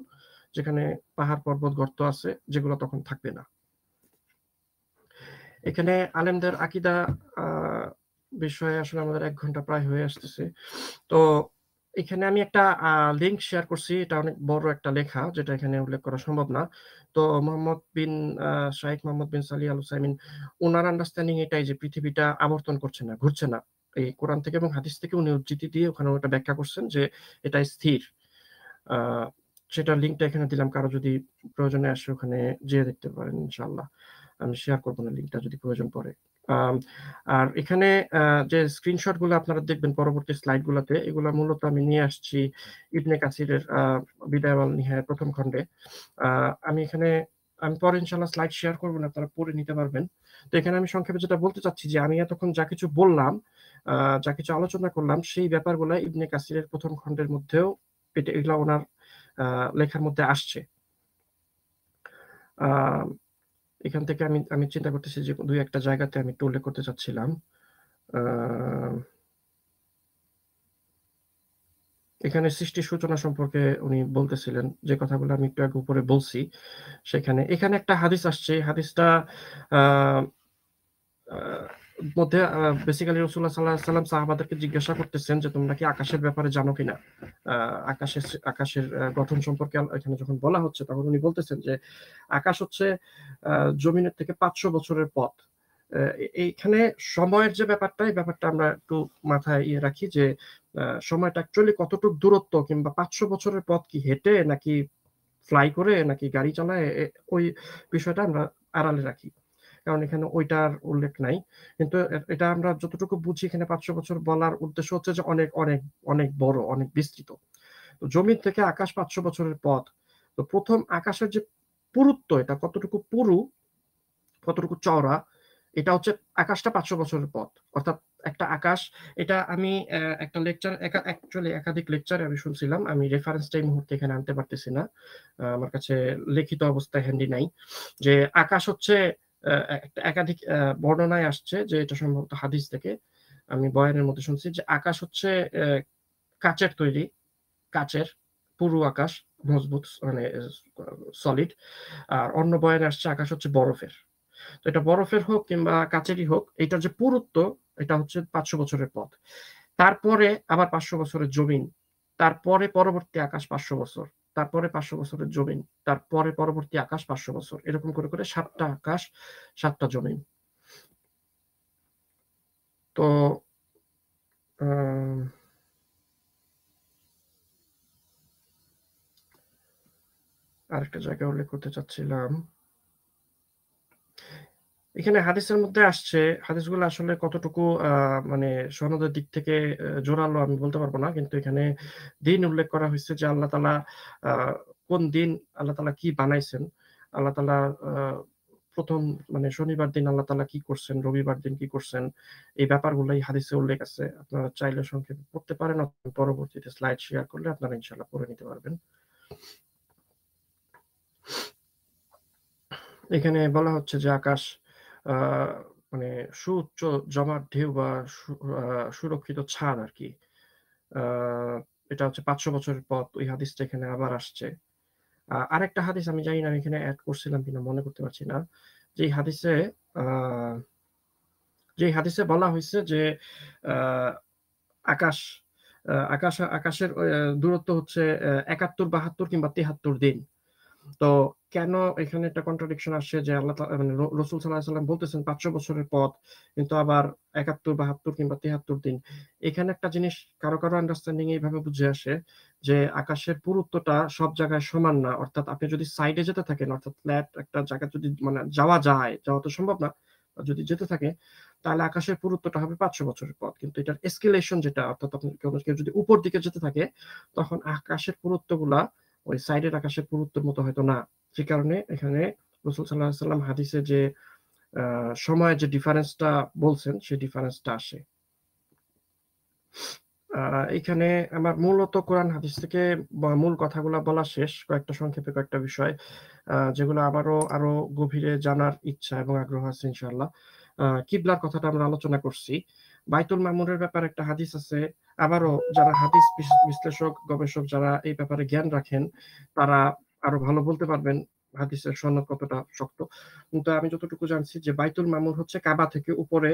যেখানে পাহাড় পর্বত গর্ত আছে যেগুলো তখন থাকবে না। এখানে আলেমদের আকীদা আ বিষয়ে আসলে আমাদের ১ ঘন্টা প্রায় হয়ে আসতেছে। তো এখানে আমি একটা লিঙ্ক শেয়ার করছি। এটা অনেক বড় একটা লেখা যেটা এখানে উল্লেখ করা সম্ভব না। তো মোহাম্মদ বিন শাইখ মোহাম্মদ বিন সালিহ আল উসাইমিন, উনার আন্ডারস্ট্যান্ডিং এটাই যে পৃথিবীটা আবর্তন করছে না, ঘুরছে না। এই কোরআন থেকে এবং হাদিস থেকে উনি উদ্ধৃতি দিয়ে ওখানে ওটা ব্যাখ্যা করছেন যে এটা স্থির। আ সেটার লিঙ্কটা এখানে দিলাম। কারো যদি প্রয়োজনে আসে ওখানে যেয়ে দেখতে পারেন ইনশাআল্লাহ। আমি শেয়ার করব না লিঙ্কটা যদি প্রয়োজন পড়ে। আম আর এখানে আ যে স্ক্রিনশট গুলো আপনারা দেখবেন পরবর্তী স্লাইড গুলাতে, এগুলা মূলত আমি নিয়ে আসছি ইবনে কাসিরের বিদায় ওয়াল নিহায়া ১ম খণ্ডে। আ আমি এখানে আমি পরে ইনশাআল্লাহ স্লাইড শেয়ার করব না, আপনারা পড়ে নিতে পারবেন। তো এখানে আমি সংক্ষেপে যেটা বলতে চাচ্ছি যে আমি এতক্ষণ যা কিছু বললাম, আ যা কিছু আলোচনা করলাম সেই ব্যাপারগুলা ইবনে কাসিরের ১ম খণ্ডের মধ্যেও এগুলা উনার আ লেখার মধ্যে আসছে। আ এখান থেকে আমি আমি চিন্তা করতেছি যে ২-১ টা জায়গাতে আমি একটু উল্লেখ করতে চাচ্ছিলাম। আ এখানে সৃষ্টির সূচনা সম্পর্কে উনি বলতেছিলেন, যে কথাগুলো আমি একটু আগে উপরে বলছি। এখানে একটা হাদিস আসছে। হাদিসটা আ আ মধ্যে বেসিক্যালি রাসূলুল্লাহ সাল্লাল্লাহু আলাইহি ওয়াসাল্লাম সাহাবাদেরকে জিজ্ঞাসা করতেছেন যে, "তোমরা কি আকাশের ব্যাপারে জানো কিনা?" আ আকাশের গঠন সম্পর্কে এখানে যখন বলা হচ্ছে, তখন উনি বলতেছেন যে, "আকাশ হচ্ছে আ জমিনের থেকে ৫০০ বছরের পথ।" এইখানে সময়ের যে ব্যাপারটা, এই ব্যাপারটা আমরা একটু মাথায় রাখি যে, সময়টা অ্যাকচুয়ালি কতটুক দূরত্ব কিংবা ৫০০ বছরের পথ কি হেঁটে নাকি ফ্লাই করে নাকি গাড়ি চালায়, ওই বিষয়টা আমরা আড়ালে রাখি। কারণ এখানে ওইটার উল্লেখ নাই। কিন্তু এটা আমরা যতটুকু বুঝি এখানে ৫০০ বছর বলার উদ্দেশ্য হচ্ছে যে অনেক, অনেক, অনেক বড়, অনেক বিস্তৃত। তো জমিন থেকে আকাশ ৫০০ বছরের পথ। তো ১ম আকাশের যে পুরুত্ব, এটা কতটুকু পুরু, কতটুকু চওড়া, এটা হচ্ছে আকাশটা ৫০০ বছরের পথ। অর্থাৎ একটা আকাশ, এটা আমি একটা লেকচার অ্যাকচুয়ালি একাধিক লেকচারে আমি শুনছিলাম। আমি রেফারেন্সটা এই মুহূর্তে এখানে আনতে পারতেছি না। আমার কাছে লিখিত অবস্থায় হ্যান্ডি নাই। যে আকাশ হচ্ছে একটা একাধিক বর্ণনায় আসছে যে এটা সম্ভবত হাদিস থেকে। আমি বয়ানের মধ্যে শুনছি যে আকাশ হচ্ছে কাচের তৈরি, কাচের পুরু আকাশ, মজবুত মানে সলিড। আর অন্য বয়ানে আসছে আকাশ হচ্ছে বরফের। তো এটা বরফের হোক কিংবা কাচেরই হোক, এটার যে পুরুত্ব, এটা হচ্ছে ৫০০ বছরের পথ। তারপরে আবার ৫০০ বছরের জমিন। তারপরে পরবর্তী আকাশ ৫০০ বছর। তারপরে ৫০০ বছরের জমিন। তারপরে পরবর্তী আকাশ ৫০০ বছর। এরকম করে ৭ টা আকাশ, ৭ টা জমিন। তো আহ, আরেকটা জায়গায় উল্লেখ করতে চাচ্ছিলাম, এখানে হাদিসের মধ্যে আসছে, হাদিসগুলো আসলে কতটুকু মানে সনদের দিক থেকে জোরালো আমি বলতে পারবো না, কিন্তু এখানে দিন উল্লেখ করা হয়েছে যে আল্লাহ তাআলা কোন দিন আল্লাহ তাআলা কি বানাইছেন, আল্লাহ তাআলা প্রথম মানে শনিবার দিন আল্লাহ তাআলা কি করছেন, রবিবার দিন কি করছেন, এই ব্যাপারগুলোই হাদিসে উল্লেখ আছে। আপনারা চাইলে সংক্ষেপে পড়তে পারেন, অথবা পরবর্তীতে স্লাইড শেয়ার করলে আপনারা ইনশাআল্লাহ পড়ে নিতে পারবেন। এখানে বলা হচ্ছে যে আকাশ মানে সুউচ্চ জমাট ঢেউ বা সুরক্ষিত ছাদ আর কি। এটা হচ্ছে 500 বছরের পথ, ওই হাদিসটা এখানে আবার আসছে। আরেকটা হাদিস আমি জানি না আমি এখানে অ্যাড করছিলাম কিনা, মনে করতে পারছি না, যে হাদিসে বলা হয়েছে যে আহ, আকাশ আকাশের দূরত্ব হচ্ছে 71, 72 কিংবা 73 দিন। তো কেন এখানে একটা কন্ট্রাডিকশন আসছে যে মানে রসুল সাল্লাল্লাহু আলাইহি সাল্লাম বলতেছেন 500 বছরের পথ, কিন্তু আবার 71, 72 কিংবা 73 দিন। এখানে একটা জিনিস কারো কারো আন্ডারস্ট্যান্ডিং এইভাবে বুঝে আসে যে আকাশের পুরুত্বটা সব জায়গায় সমান না, অর্থাৎ আপনি যদি সাইডে যেতে থাকেন, অর্থাৎ ফ্ল্যাট একটা জায়গা যদি মানে যাওয়া তো সম্ভব না, যদি যেতে থাকে তাহলে আকাশের পুরুত্বটা হবে 500 বছরের পথ। কিন্তু এটার এসকেলেশন যেটা, অর্থাৎ আপনি কেউ যদি উপর দিকে যেতে থাকে তখন আকাশের পুরুত্ব গুলা ওই সাইডের আকাশের পুরুত্বের মতো হয়তো না। সে কারণে এখানে রাসূল সাল্লাল্লাহু আলাইহি সাল্লাম হাদিসে যে সময়ের যে ডিফারেন্সটা বলছেন সেই ডিফারেন্সটা আসে। এখানে আমার মূলত কোরআন হাদিস থেকে মূল কথাগুলো বলা শেষ, কয়েকটা সংক্ষেপে কয়েকটা বিষয় যেগুলো আমারও আরো গভীরে জানার ইচ্ছা এবং আগ্রহ আছে ইনশাআল্লাহ। কিবলার কথাটা আমরা আলোচনা করছি, বাইতুল মামুরের ব্যাপারে একটা হাদিস আছে। আবারও যারা হাদিস বিশ্লেষক গবেষক যারা এই ব্যাপারে জ্ঞান রাখেন তারা আরো ভালো বলতে পারবেন হাদিসের সনদ কতটা শক্ত। কিন্তু আমি যতটুকু জানছি যে বাইতুল মামুর হচ্ছে কাবা থেকে উপরে,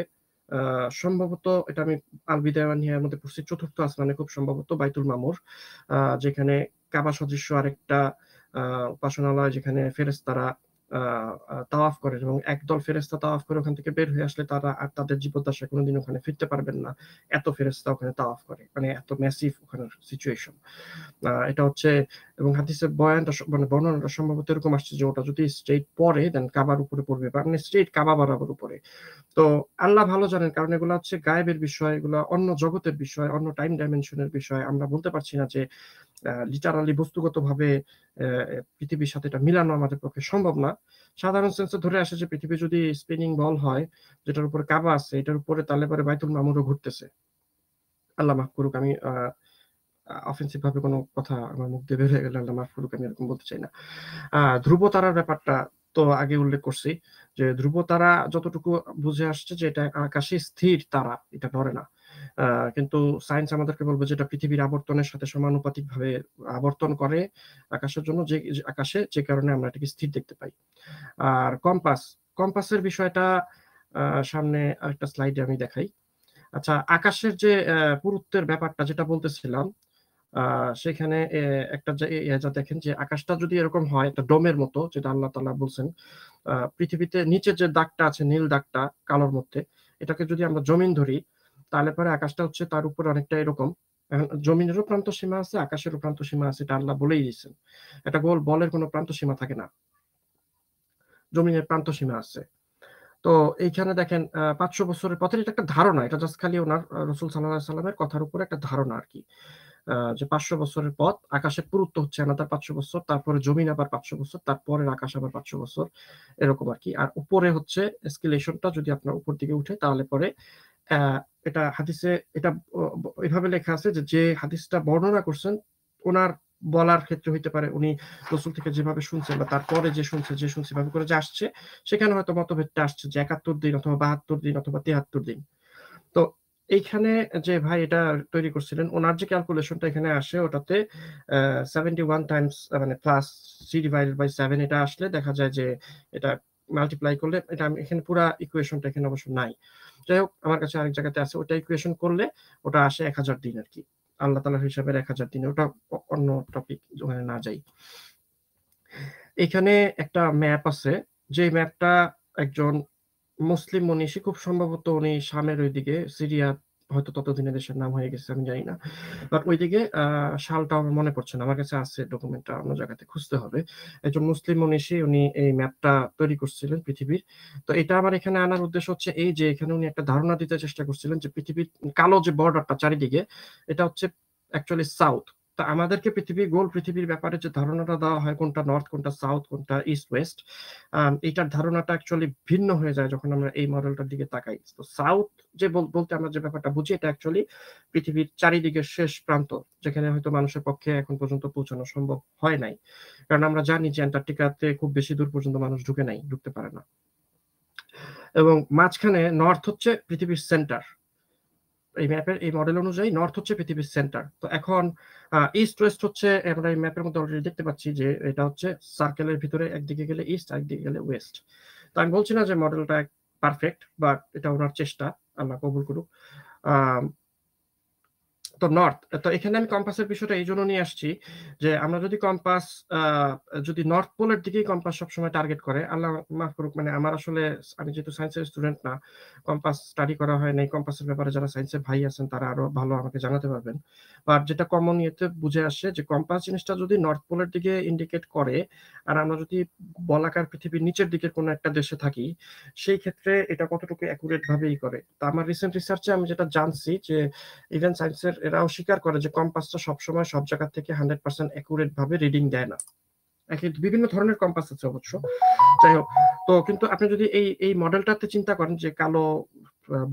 সম্ভবত এটা আমি আল বিদায়া ওয়ান নিহায়ার মধ্যে পড়ছি, চতুর্থ আসমানে খুব সম্ভবত বাইতুল মামুর, যেখানে কাবা সদৃশ্য আরেকটা উপাসনালয়, যেখানে ফেরেশতারা তাওয়াফ করে, এবং একদল ফেরেশতা তাওয়াফ করে ওখান থেকে বের হয়ে আসলে তারা আর তাদের জীবদ্দশায় কোনোদিন ওখানে ফিরতে পারবেন না, এত ফেরেশতা ওখানে তাওয়াফ করে, মানে এত ম্যাসিভ ওখানে সিচুয়েশন। এটা হচ্ছে, এবং হাদিসের বয়ানটা মানে বর্ণনাটা সম্ভবত এরকম আসছে যে ওটা যদি স্ট্রেট পড়ে দেন কাবার উপরে পড়বে, মানে স্ট্রেট কাবা বরাবর উপরে। তো আল্লাহ ভালো জানেন, কারণ এগুলো হচ্ছে গায়েবের বিষয়, এগুলো অন্য জগতের বিষয়, অন্য টাইম ডাইমেনশনের বিষয়। আমরা বলতে পারছি না যে লিটারালি বস্তুগতভাবে পৃথিবীর সাথে এটা মিলানো আমাদের পক্ষে সম্ভব না। সাধারণ সেন্সে ধরে আসে যে পৃথিবী যদি স্পিনিং বল হয়, যেটার উপরে কাবা আছে, এটার উপরে তাহলে পরে বাইতুল মামুরও ঘুরতেছে। আল্লাহ মাফ করুক, আমি অফেন্সিভ ভাবে কোনো কথা আমার মুখ দিয়ে বের হয়ে গেলে আল্লাহ মাফ করুক, আমি এরকম বলতে চাই না। ধ্রুব তারার ব্যাপারটা তো আগে উল্লেখ করছি, যে ধ্রুব তারা যতটুকু বুঝে আসছে যে এটা আকাশে স্থির তারা, এটা নড়ে না। কিন্তু সায়েন্স আমাদেরকে বলবে যে এটা পৃথিবীর আবর্তনের সাথে সমানুপাতিক ভাবে আবর্তন করে আকাশের জন্য, যে আকাশে, যে কারণে আমরা এটাকে স্থির দেখতে পাই। আর কম্পাসের বিষয়টা সামনে আরেকটা স্লাইডে আমি দেখাই। আচ্ছা, আকাশের যে পুরুত্বের ব্যাপারটা যেটা বলতেছিলাম, সেখানে একটা যা দেখেন যে আকাশটা যদি এরকম হয় একটা ডোমের মতো, যেটা আল্লাহ তাআলা বলছেন, পৃথিবীতে নিচের যে দাগটা আছে, নীল দাগটা কালোর মধ্যে, এটাকে যদি আমরা জমিন ধরি তাহলে পরে আকাশটা হচ্ছে তার উপরে অনেকটা এরকম। এখন জমিনেরও প্রান্ত সীমা আছে, আকাশেরও প্রান্ত সীমা আছে, এটা আল্লাহ বলেই দিচ্ছেন। এটা বলের কোনো প্রান্ত সীমা থাকে না, জমিনের প্রান্ত সীমা আছে। তো এইখানে দেখেন 500 বছরের পথের, এটা একটা ধারণা, এটা জাস্ট খালি ওনার রাসূল সাল্লাল্লাহু আলাইহি সাল্লামের কথার উপরে একটা ধারণা আর কি। যে 500 বছরের পথ, আকাশের পুরুত্ব হচ্ছে আনাদার 500 বছর, তারপরে জমিন আবার 500 বছর, তারপরের আকাশ আবার 500 বছর, এরকম আর কি। আর উপরে হচ্ছে এসকেলেশনটা যদি আপনার উপর দিকে উঠে তাহলে পরে এটা হাদিসে এটা এভাবে লেখা আছে যে যে হাদিসটা বর্ণনা করছেন ওনার বলার ক্ষেত্রে হইতে পারে উনি রসুল থেকে যেভাবে শুনছেন বা তারপরে যে শুনছে ভাবে করে যে আসছে, সেখানে হয়তো মতভেদটা আসছে যে 71 দিন অথবা 72 দিন অথবা 73 দিন। তো এইখানে যে ভাই এটা তৈরি করছিলেন, ওনার যে ক্যালকুলেশনটা এখানে আসে ওটাতে 71 টাইমস মানে প্লাস c/7 এটা আসলে দেখা যায় যে এটা মাল্টিপ্লাই করলে, এটা আমি এখানে পুরো ইকুয়েশনটা এখানে অবশ্য নাই, যাই হোক আমার কাছে আরেক জায়গাতে আছে, ওটা ইকুয়েশন করলে ওটা আসে 1000 দিন আর কি, আল্লাহ তাআলার হিসাবের 1000 দিন। ওটা অন্য টপিক, ওখানে না যাই। এখানে একটা ম্যাপ আছে, যে ম্যাপটা একজন মুসলিম মনীষী, খুব সম্ভবত উনি শামের ওইদিকে, সিরিয়া হয়তো ততদিনে দেশের নাম হয়ে গেছে, আমি জানি না। বাট ওইদিকে সালটা আমার মনে পড়ছে না, আমার কাছে আছে ডকুমেন্টটা, অন্য জায়গাতে খুঁজতে হবে। একজন মুসলিম মনীষী, উনি এই ম্যাপটা তৈরি করছিলেন পৃথিবীর। তো এটা আমার এখানে আনার উদ্দেশ্য হচ্ছে এই যে এখানে উনি একটা ধারণা দিতে চেষ্টা করছিলেন যে পৃথিবীর কালো যে বর্ডারটা চারিদিকে, এটা হচ্ছে অ্যাকচুয়ালি সাউথ। তা আমাদেরকে গোল পৃথিবীর ব্যাপারে যে ধারণাটা দেওয়া হয়, কোনটা নর্থ, কোনটা সাউথ, কোনটা ইস্ট ওয়েস্ট, এইটার ধারণাটা অ্যাকচুয়ালি ভিন্ন হয়ে যায় যখন আমরা এই মডেলটার দিকে তাকাই। তো সাউথ যে বলতে আমরা যে ব্যাপারটা বুঝি, এটা অ্যাকচুয়ালি পৃথিবীর চারিদিকের শেষ প্রান্ত, যেখানে হয়তো মানুষের পক্ষে এখন পর্যন্ত পৌঁছানো সম্ভব হয় নাই। কারণ আমরা জানি যে অ্যান্টার্কটিকাতে খুব বেশি দূর পর্যন্ত মানুষ ঢুকতে পারে না। এবং মাঝখানে নর্থ হচ্ছে পৃথিবীর সেন্টার। এই ম্যাপের এই মডেল অনুযায়ী নর্থ হচ্ছে পৃথিবীর সেন্টার। তো এখন ইস্ট ওয়েস্ট হচ্ছে, আমরা এই ম্যাপের মধ্যে অলরেডি দেখতে পাচ্ছি যে এটা হচ্ছে সার্কেলের ভিতরে একদিকে গেলে ইস্ট, একদিকে গেলে ওয়েস্ট। তো আমি বলছি না যে মডেলটা পারফেক্ট, বাট এটা ওনার চেষ্টা, আল্লাহ কবুল করুক। তো নর্থ, তো এখানে আমি কম্পাসের বিষয়টা এই জন্য নিয়ে আসছি যে আমরা যদি কম্পাস যদি নর্থ পোলের দিকেই কম্পাস সবসময় টার্গেট করে, আল্লাহ মাফ করুক, মানে আমার আসলে, আমি যেহেতু সায়েন্সের স্টুডেন্ট না, কম্পাস স্টাডি করা হয় নাই, কম্পাসের ব্যাপারে যারা সায়েন্সের ভাই আছেন তারা আরো ভালো আমাকে জানাতে পারবেন। বাট যেটা কমন ইয়েতে বুঝে আসে যে কম্পাস জিনিসটা যদি নর্থ পোলের দিকে ইন্ডিকেট করে, আর আমরা যদি বলাকার পৃথিবীর নিচের দিকে কোনো একটা দেশে থাকি, সেই ক্ষেত্রে এটা কতটুকু অ্যাকুরেট ভাবেই করে। তো আমার রিসেন্ট রিসার্চে আমি যেটা জানছি যে ইভেন সায়েন্সের এরাও স্বীকার করে যে কম্পাসটা সবসময় সব জায়গা থেকে 100% অ্যাকুরেট ভাবে রিডিং দেয় না। বিভিন্ন ধরনের কম্পাস আছে অবশ্য, যাই হোক। তো কিন্তু আপনি যদি এই মডেলটাতে চিন্তা করেন যে কালো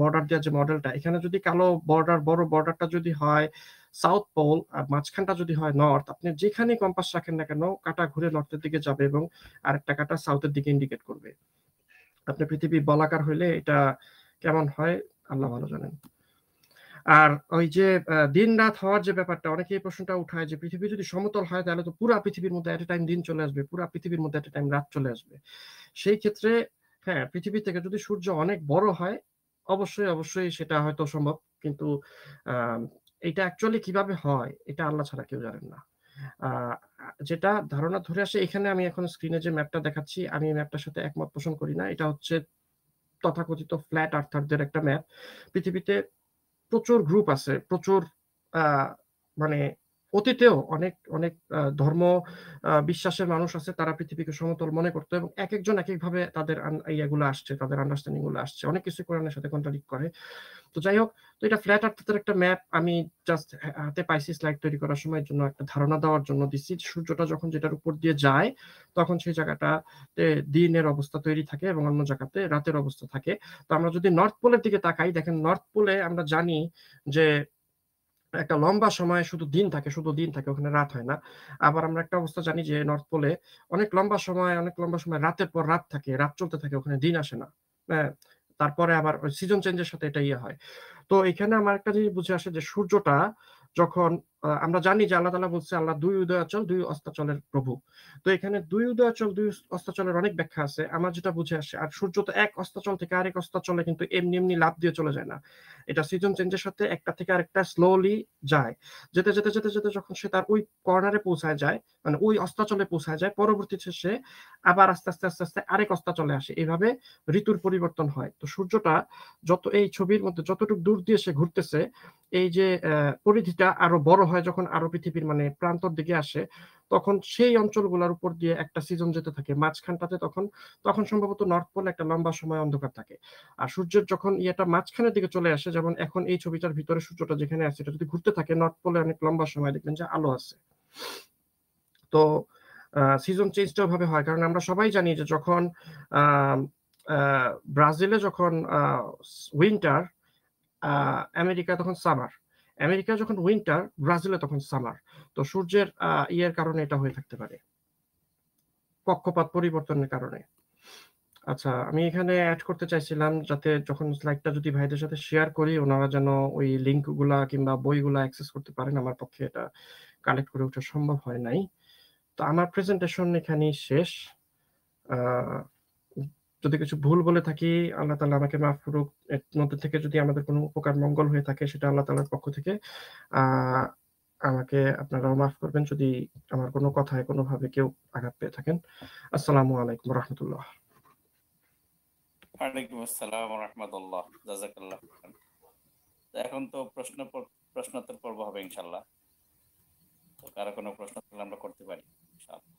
বর্ডার দেওয়ার যে মডেলটা, এখানে যদি কালো বর্ডার, বড় বর্ডারটা যদি হয় সাউথ পোল আর মাঝখানটা যদি হয় নর্থ, আপনি যেখানে কম্পাস রাখেন না কেন, কাটা ঘুরে নর্থের দিকে যাবে এবং আরেকটা কাটা সাউথের দিকে ইন্ডিকেট করবে। আপনি পৃথিবী বলাকার হইলে এটা কেমন হয় আল্লাহ ভালো জানেন। আর ওই যে দিন রাত হওয়ার যে ব্যাপারটা, অনেকে এই প্রশ্নটা উঠায় যে পৃথিবী যদি সমতল হয় তাহলে তো পুরা পৃথিবীর মধ্যে এট এ টাইম দিন চলে আসবে, পুরা পৃথিবীর মধ্যে এট এ টাইম রাত চলে আসবে। সেই ক্ষেত্রে হ্যাঁ, পৃথিবী থেকে যদি সূর্য অনেক বড় হয়, অবশ্যই অবশ্যই সেটা হয়তো সম্ভব, কিন্তু এটা অ্যাকচুয়ালি কিভাবে হয় এটা আল্লাহ ছাড়া কেউ জানেন না। যেটা ধারণা ধরে আসে, এখানে আমি এখন স্ক্রিনে যে ম্যাপটা দেখাচ্ছি, আমি এই ম্যাপটার সাথে একমত পোষণ করি না। এটা হচ্ছে তথাকথিত ফ্ল্যাট আর্থারদের একটা ম্যাপ। পৃথিবীতে প্রচুর গ্রুপ আছে, প্রচুর মানে অতীতেও অনেক অনেক ধর্ম বিশ্বাসের মানুষ আছে, তারা পৃথিবীকে সমতল মনে করতো, এবং এক একজন এক একভাবে তাদের ইয়েগুলো আসছে, তাদের আন্ডারস্ট্যান্ডিং গুলো আসছে, অনেক কিছু কোরআনের সাথে কন্ট্রাডিক্ট করে। তো যাই হোক, তো এটা ফ্ল্যাট আর্থের একটা ম্যাপ, আমি জাস্ট হাতে পাইছি স্লাইড তৈরি করার সময় জন্য, একটা ধারণা দেওয়ার জন্য দিচ্ছি। সূর্যটা যখন যেটার উপর দিয়ে যায়, তখন সেই জায়গাটাতে দিনের অবস্থা তৈরি থাকে এবং অন্য জায়গাতে রাতের অবস্থা থাকে। তো আমরা যদি নর্থ পোলের দিকে তাকাই, দেখেন নর্থ পোলে আমরা জানি যে একটা লম্বা সময় শুধু দিন থাকে, ওখানে রাত হয় না। আবার আমরা একটা অবস্থা জানি যে নর্থ পোলে অনেক লম্বা সময় রাতের পর রাত থাকে, রাত চলতে থাকে, ওখানে দিন আসে না। তারপরে আবার সিজন চেঞ্জের সাথে এটা ইয়ে হয়। তো এখানে আমার একটা জিনিস বুঝে আসে যে সূর্যটা যখন, আমরা জানি যে আল্লাহ তাআলা বলছে আল্লাহ দুই উদয়াচল দুই অস্তাচলের প্রভু। তো এখানে দুই উদয়াচল দুই অস্তাচলের অনেক ব্যাখ্যা আছে, আমার যেটা বুঝে আসে। আর সূর্য তো এক অস্তাচল থেকে আরেক অস্তাচলে কিন্তু এমনি এমনি লাফ দিয়ে চলে যায় না, এটা সিজন চেঞ্জের সাথে একটা থেকে আরেকটা স্লোলি যায়। যেতে যেতে যেতে যেতে যখন সে তার ওই কর্নারে পৌঁছায় যায়, মানে ওই অস্তাচলে পৌঁছায় যায়, পরবর্তীতে সে আবার আস্তে আস্তে আস্তে আস্তে আরেক অস্তাচলে আসে। এইভাবে ঋতুর পরিবর্তন হয়। তো সূর্যটা যত এই ছবির মধ্যে যতটুকু দূর দিয়ে সে ঘুরতেছে, এই যে পরিধিটা আরো বড় হয় যখন আরো পৃথিবীর মানে প্রান্তর দিকে আসে, তখন সেই অঞ্চলগুলোর উপর দিয়ে একটা সিজন যেতে থাকে। মাঝখানটাতে তখন তখন সম্ভবত নর্থ পোলে একটা লম্বা সময় অন্ধকার থাকে। আর সূর্যের যখন ইয়েটা মাঝখানের দিকে চলে আসে, যেমন এখন এই ছবিটার ভিতরে সূর্যটা যেখানে আছে, এটা যদি ঘুরতে থাকে নর্থ পোলে অনেক লম্বা সময় দেখবেন যে আলো আছে। তো সিজন চেঞ্জটাও ভাবে হয়, কারণ আমরা সবাই জানি যে যখন ব্রাজিলে যখন উইন্টার, আমেরিকা তখন সামার, আমেরিকা যখন উইন্টার, ব্রাজিলে তখন সামার। তো সূর্যের ইয়ের কারণে এটা হয়ে থাকতে পারে, কক্ষপথ পরিবর্তনের কারণে। আচ্ছা, আমি এখানে অ্যাড করতে চাইছিলাম যাতে যখন স্লাইডটা যদি ভাইদের সাথে শেয়ার করি, ওনারা যেন ওই লিঙ্ক গুলা কিংবা বইগুলা অ্যাক্সেস করতে পারেন। আমার পক্ষে এটা কালেক্ট করে ওঠা সম্ভব হয় নাই। তো আমার প্রেজেন্টেশন এখানেই শেষ। যদি কিছু ভুল বলে থাকি আল্লাহ তাআলা আমাকে মাফ করুক। এর মধ্যে থেকে যদি আমাদের কোনো উপকার মঙ্গল হয়ে থাকে, সেটা আল্লাহ তাআলার পক্ষ থেকে। আমাকে আপনারাও মাফ করবেন যদি আমার কোনো কথায় কোনোভাবে কেউ আঘাত পেয়ে থাকেন। আসসালামু আলাইকুম ওয়া রাহমাতুল্লাহ। ওয়ালাইকুম আসসালাম ওয়া রাহমাতুল্লাহ। জাযাকাল্লাহ খাইরান। তো এখন তো প্রশ্নোত্তর পর্ব হবে ইনশাআল্লাহ। তো কারো কোনো প্রশ্ন থাকলে আমরা করতে পারি ইনশাআল্লাহ।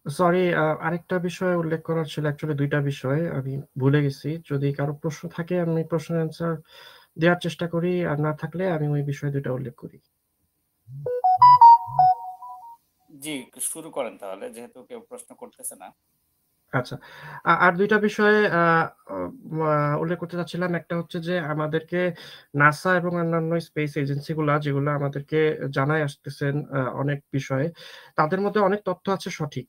সরি, আরেকটা বিষয় উল্লেখ করার ছিল। অ্যাকচুয়ালি ২ টা বিষয় আমি ভুলে গেছি। যদি কারো প্রশ্ন থাকে আমি প্রশ্নের অ্যান্সার দেওয়ার চেষ্টা করি। আর না থাকলে আমি ওই বিষয় ২ টা উল্লেখ করি। জি, শুরু করেন তাহলে যেহেতু কেউ প্রশ্ন করতেছে না। আচ্ছা। আর ২ টা বিষয়ে অ মা উল্লেখ করতে চাচ্ছিলাম। একটা হচ্ছে যে আমাদেরকে নাসা এবং অন্যান্য স্পেস এজেন্সি গুলা যেগুলা আমাদেরকে জানায় আসতেছেন অনেক বিষয়ে। তাদের মধ্যে অনেক তথ্য আছে সঠিক।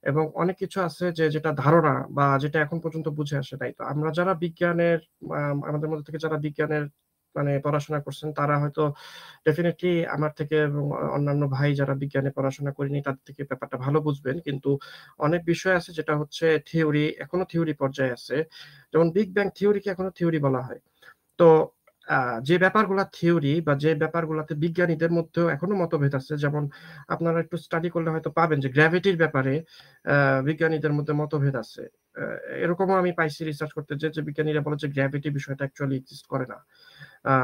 এবং অনেক কিছু আছে যেটা ধারণা বা যেটা এখন পর্যন্ত বুঝে আসে নাই। তো আমরা যারা বিজ্ঞানের আমাদের মধ্যে থেকে যারা বিজ্ঞানের মানে পড়াশোনা করছেন তারা হয়তো ডেফিনিটলি আমার থেকে এবং অন্যান্য ভাই যারা বিজ্ঞানে পড়াশোনা করেনি তাদের থেকে ব্যাপারটা ভালো বুঝবেন। কিন্তু অনেক বিষয় আছে যেটা হচ্ছে থিওরি, এখনো থিওরি পর্যায়ে আছে। যেমন বিগ ব্যাং থিওরিকে এখনো থিওরি বলা হয়। তো আ যে ব্যাপারগুলা থিওরি বা যে ব্যাপারগুলাতে বিজ্ঞানীদের মধ্যেও এখনো মতভেদ আছে, যেমন আপনারা একটু স্টাডি করলে হয়তো পাবেন যে গ্র্যাভিটির ব্যাপারে আ বিজ্ঞানীদের মধ্যে মতভেদ আছে। আ এরকমও আমি পাইছি রিসার্চ করতে যে বিজ্ঞানীরা বলে যে গ্র্যাভিটি বিষয়টা অ্যাকচুয়ালি এক্সিস্ট করে না। আ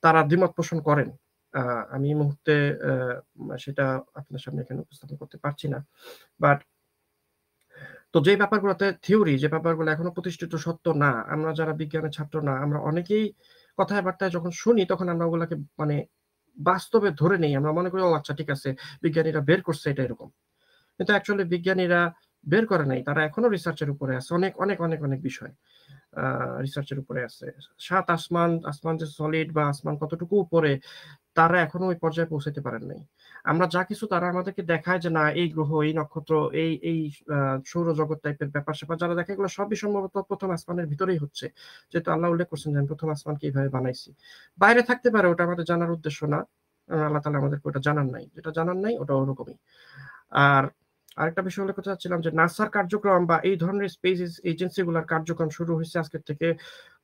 তারা দ্বিমত পোষণ করেন। আ আমি এই মুহূর্তে সেটা আপনার সামনে এখানে উপস্থাপন করতে পারছি না। বাট তো যে ব্যাপারগুলোতে থিওরি, যে ব্যাপারগুলো এখনো প্রতিষ্ঠিত সত্য না, আমরা যারা বিজ্ঞানের ছাত্র না, আমরা অনেকেই কথায় বার্তায় যখন শুনি তখন আমরা ওগুলাকে মানে বাস্তবে ধরে নেই। আমরা মনে করি, "ও আচ্ছা ঠিক আছে, বিজ্ঞানীরা বের করছে এটা এরকম।" কিন্তু অ্যাকচুয়ালি বিজ্ঞানীরা বের করে নাই। তারা এখনো রিসার্চ এর উপরে আছে। অনেক বিষয় আ রিসার্চ এর উপরে আছে। ৭ আসমান, আসমান যে সলিড বা আসমান কতটুকু উপরে তারা এখনো ওই পর্যায়ে পৌঁছাতে পারেন নাই। আমরা যা কিছু তারা আমাদেরকে দেখায় যে না এই গ্রহ, এই নক্ষত্র, এই আ সৌরজগৎ টাইপের ব্যাপার-স্যাপার যারা দেখায় এগুলো সবই সম্ভবত ১ম আসমানের ভিতরেই হচ্ছে। যেহেতু আল্লাহ উল্লেখ করছেন যে আমি ১ম আসমানকে এইভাবে বানাইছি। বাইরে থাকতে পারে ওটা আমাদের জানার উদ্দেশ্য না। আল্লাহ তাআলা আমাদেরকে ওটা জানান নাই। যেটা জানান নাই ওটা ওরকমই। আর আরেকটা বিষয় উল্লেখ করতে চাচ্ছিলাম যে নাসার কার্যক্রম বা এই ধরনের স্পেস এজেন্সি গুলার কার্যক্রম শুরু হইছে আজকের থেকে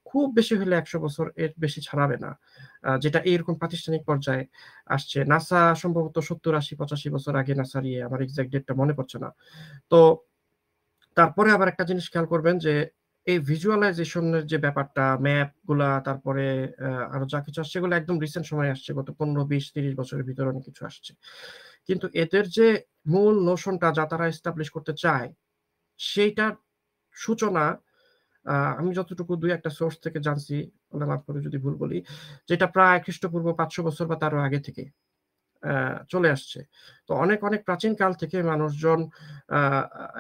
খুব বেশি হলে ১০০ বছর, এর বেশি ছাড়াবে না। যেটা এইরকম প্রাতিষ্ঠানিক পর্যায়ে আসছে। নাসা সম্ভবত ৭০, ৮০, ৮৫ বছর আগে নাসার আমার এক্সাক্ট ডেটটা মনে পড়ছে না। তো তারপরে আবার একটা জিনিস খেয়াল করবেন যে এই ভিজুয়ালাইজেশন এর যে ব্যাপারটা, ম্যাপ গুলা তারপরে আরো যা কিছু আসছে এগুলো একদম রিসেন্ট সময়ে আসছে। গত ১৫, ২০, ৩০ বছরের ভিতরে অনেক কিছু আসছে। কিন্তু এদের যে মূল নোশনটা যা তারা এস্টাবলিশ করতে চায়, সেইটার সূচনা আমি যতটুকু ২-১ টা সোর্স থেকে জানছি, আল্লাহ মাফ করে যদি ভুল বলি, যেটা প্রায় খ্রিস্টপূর্ব ৫০০ বছর বা তারও আগে থেকে চলে আসছে। তো অনেক প্রাচীন কাল থেকে মানুষজন আ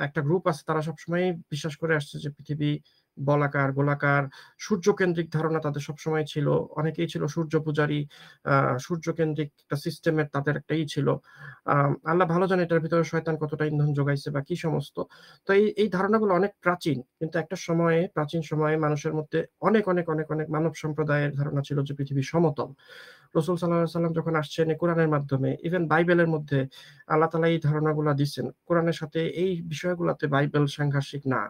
একটা গ্রুপ আছে তারা সবসময়ই বিশ্বাস করে আসছে যে পৃথিবী বলাকার, গোলাকার, সূর্যকেন্দ্রিক ধারণা তাদের সবসময় ছিল। অনেকেই ছিল সূর্য পূজারী। আ সূর্যকেন্দ্রিক একটা সিস্টেমের তাদের একটা ছিল। আল্লাহ ভালো জানে এটার ভিতরে শয়তান কতটা ইন্ধন যোগাইছে বা কি সমস্ত। তো এই ধারণাগুলো অনেক প্রাচীন। কিন্তু একটা সময়ে প্রাচীন সময়ে মানুষের মধ্যে অনেক মানব সম্প্রদায়ের ধারণা ছিল যে পৃথিবী সমতল। রাসূল সাল্লাল্লাহু আলাইহি ওয়াসাল্লাম যখন আসছেন এই কোরআনের মাধ্যমে, ইভেন বাইবেলের মধ্যে আল্লাহ তাআলা এই ধারণাগুলা দিচ্ছেন। কোরআনের সাথে এই বিষয়গুলাতে বাইবেল সাংঘর্ষিক না।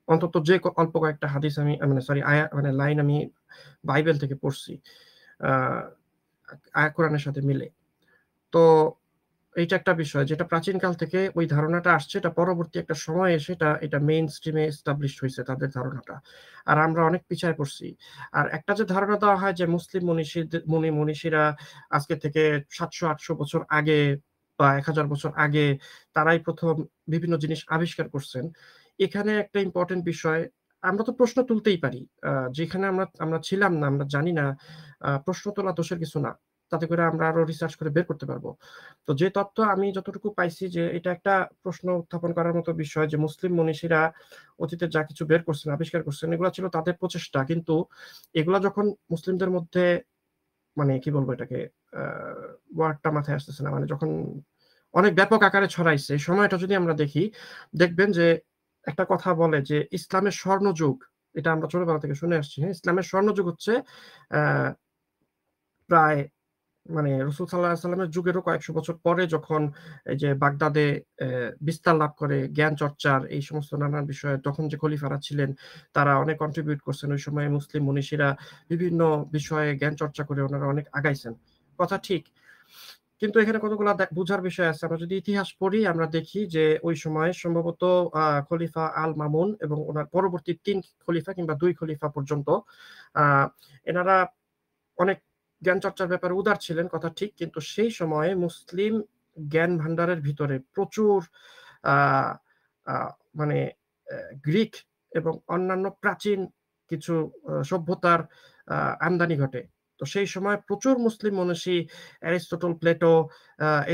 অন্তত যে অল্প কয়েকটা হাদিস আমি মানে সরি মানে লাইন আমি বাইবেল থেকে পড়ছি। আ কোরআনের সাথে মিলে। তো এইটা একটা বিষয় যেটা প্রাচীনকাল থেকে ওই ধারণাটা আসছে। এটা পরবর্তী একটা সময়ে এসে এটা মেইন স্ট্রিম এ এস্টাবলিশড হইছে তাদের ধারণাটা। আর আমরা অনেক পিছায় পড়ছি। আর একটা যে ধারণা দেওয়া হয় যে মুসলিম মনীষীরা আজকে থেকে ৭০০-৮০০ বছর আগে বা ১০০০ বছর আগে তারাই ১ম বিভিন্ন জিনিস আবিষ্কার করছেন। এখানে একটা ইম্পোর্টেন্ট বিষয়, আমরা তো প্রশ্ন তুলতেই পারি। যেখানে আমরা ছিলাম না, আমরা জানি না, প্রশ্ন তোলা দোষের কিছু না। তাতে করে আমরা আরো রিসার্চ করে বের করতে পারব। তো যে তথ্য আমি যতটুকু পাইছি যে এটা একটা প্রশ্ন উত্থাপন করার মতো বিষয় যে মুসলিম মনীষীরা অতীতে যা কিছু বের করছেন, আবিষ্কার করছেন এগুলা ছিল তাদের প্রচেষ্টা। কিন্তু এগুলা যখন মুসলিমদের মধ্যে মানে কি বলবো এটাকে আ ওয়ার্ডটা মাথায় আসতেছে না। মানে যখন অনেক ব্যাপক আকারে ছড়াইছে, এই সময়টা যদি আমরা দেখি, দেখবেন যে একটা কথা বলে যে ইসলামের স্বর্ণযুগ, এটা আমরা ছোটবেলা থেকে শুনে আসছি। হ্যাঁ, ইসলামের স্বর্ণযুগ হচ্ছে প্রায় মানে রসুল সাল্লাহ সাল্লামের যুগেরও কয়েকশো বছর পরে, যখন এই যে বাগদাদে বিস্তার লাভ করে জ্ঞান চর্চার এই সমস্ত নানান বিষয়ে, তখন যে খলিফারা ছিলেন তারা অনেক কন্ট্রিবিউট করছেন। ওই সময় মুসলিম মনীষীরা বিভিন্ন বিষয়ে জ্ঞান চর্চা করে ওনারা অনেক আগাইছেন, কথা ঠিক। কিন্তু এখানে কতগুলো বোঝার বিষয় আছে। আমরা যদি ইতিহাস পড়ি আমরা দেখি যে ওই সময় সম্ভবত খলিফা আল মামুন এবং ওনার পরবর্তী ৩ খলিফা কিংবা ২ খলিফা পর্যন্ত এনারা অনেক জ্ঞান চর্চার ব্যাপারে উদার ছিলেন, কথা ঠিক। কিন্তু সেই সময়ে মুসলিম জ্ঞান ভান্ডারের ভিতরে প্রচুর মানে গ্রিক এবং অন্যান্য প্রাচীন কিছু সভ্যতার আমদানি ঘটে। তো সেই সময় প্রচুর মুসলিম মনীষী অ্যারিস্টটল, প্লেটো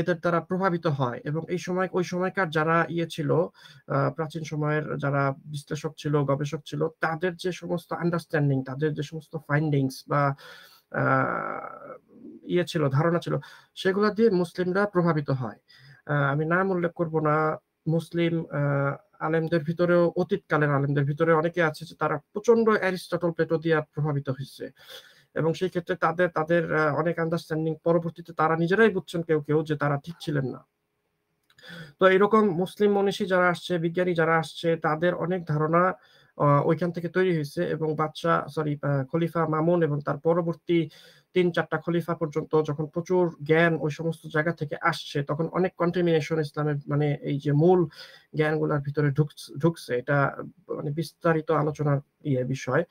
এদের দ্বারা প্রভাবিত হয়। এবং এই সময় ওই সময়কার যারা ছিল প্রাচীন সময়ের যারা বিশ্লেষক ছিল, গবেষক ছিল, তাদের যে সমস্ত আন্ডারস্ট্যান্ডিং, তাদের যে সমস্ত ফাইন্ডিংস বা ছিল, ধারণা ছিল, সেগুলা দিয়ে মুসলিমরা প্রভাবিত হয়। আমি নাম উল্লেখ করব না। মুসলিম আলেমদের ভিতরেও, অতীতকালের আলেমদের ভিতরে অনেকে আছে যে তারা প্রচন্ড অ্যারিস্টটল, প্লেটো দিয়ে প্রভাবিত হয়েছে। এবং সেই ক্ষেত্রে তাদের তাদের অনেক আন্ডারস্ট্যান্ডিং পরবর্তীতে তারা নিজেরাই বুঝছেন কেউ কেউ যে তারা ঠিক ছিলেন না। তো এরকম মুসলিম মনীষী যারা আসছে, বিজ্ঞানী যারা আসছে, তাদের অনেক ধারণা ওইখান থেকে তৈরি হয়েছে। এবং খলিফা মামুন এবং তার পরবর্তী ৩-৪টা খলিফা পর্যন্ত যখন প্রচুর জ্ঞান ওই সমস্ত জায়গা থেকে আসছে, তখন অনেক কন্টামিনেশন ইসলামের মানে এই যে মূল জ্ঞানগুলোর ভিতরে ঢুকছে। এটা মানে বিস্তারিত আলোচনার বিষয়।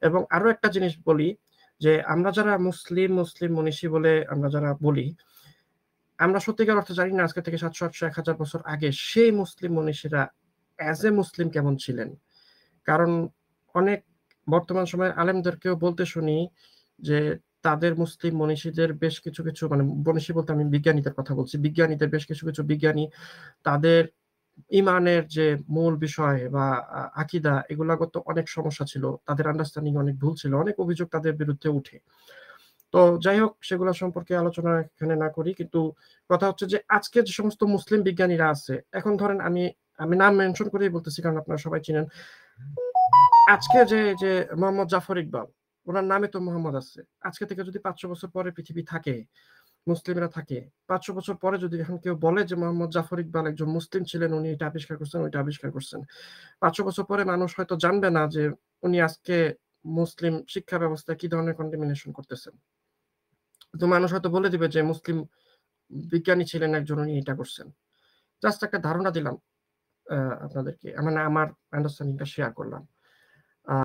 এবং আরো একটা জিনিস বলি যে আমরা যারা মুসলিম মনীষী বলে আমরা যারা বলি, আমরা সত্যিকার অর্থে জানি না আজকে থেকে ৭০০-৮০০-১০০০ বছর আগে সেই মুসলিম মনীষীরা অ্যাজ এ মুসলিম কেমন ছিলেন। কারণ অনেক বর্তমান সময়ের আলেমদেরকেও বলতে শুনি যে তাদের মুসলিম মনীষীদের বেশ কিছু মানে মনীষী বলতে আমি বিজ্ঞানীদের কথা বলছি, বিজ্ঞানীদের বেশ কিছু বিজ্ঞানী তাদের ইমানের যে মূল বিষয় বা আকীদা, এগুলাগত অনেক সমস্যা ছিল, তাদের আন্ডারস্ট্যান্ডিং অনেক ভুল ছিল, অনেক অভিযোগ তাদের বিরুদ্ধে উঠে। তো যাই হোক, সেগুলো সম্পর্কে আলোচনা এখানে না করি। কিন্তু কথা হচ্ছে যে আজকে যে সমস্ত মুসলিম বিজ্ঞানীরা আছে, এখন ধরেন আমি নাম মেনশন করেই বলতেছি কারণ আপনারা সবাই চিনেন। আজকে যে মোহাম্মদ জাফর ইকবাল, ওনার নামে তো মোহাম্মদ আছে। আজকে থেকে যদি ৫০০ বছর পরে পৃথিবী থাকে, মুসলিমরা থাকে, ৫০০ বছর পরে যদি এখন কেউ বলে যে মোহাম্মদ জাফর ইকবাল একজন মুসলিম ছিলেন, উনি এটা আবিষ্কার করছেন, ওইটা আবিষ্কার করছেন, ৫০০ বছর পরে মানুষ হয়তো জানবে না যে উনি আজকে মুসলিম শিক্ষা ব্যবস্থায় কি ধরনের কন্টামিনেশন করতেছেন। তো মানুষ হয়তো বলে দিবে যে মুসলিম বিজ্ঞানী ছিলেন একজন, উনি এটা করছেন। জাস্ট একটা ধারণা দিলাম আপনাদেরকে, মানে আমার আন্ডারস্ট্যান্ডিংটা শেয়ার করলাম।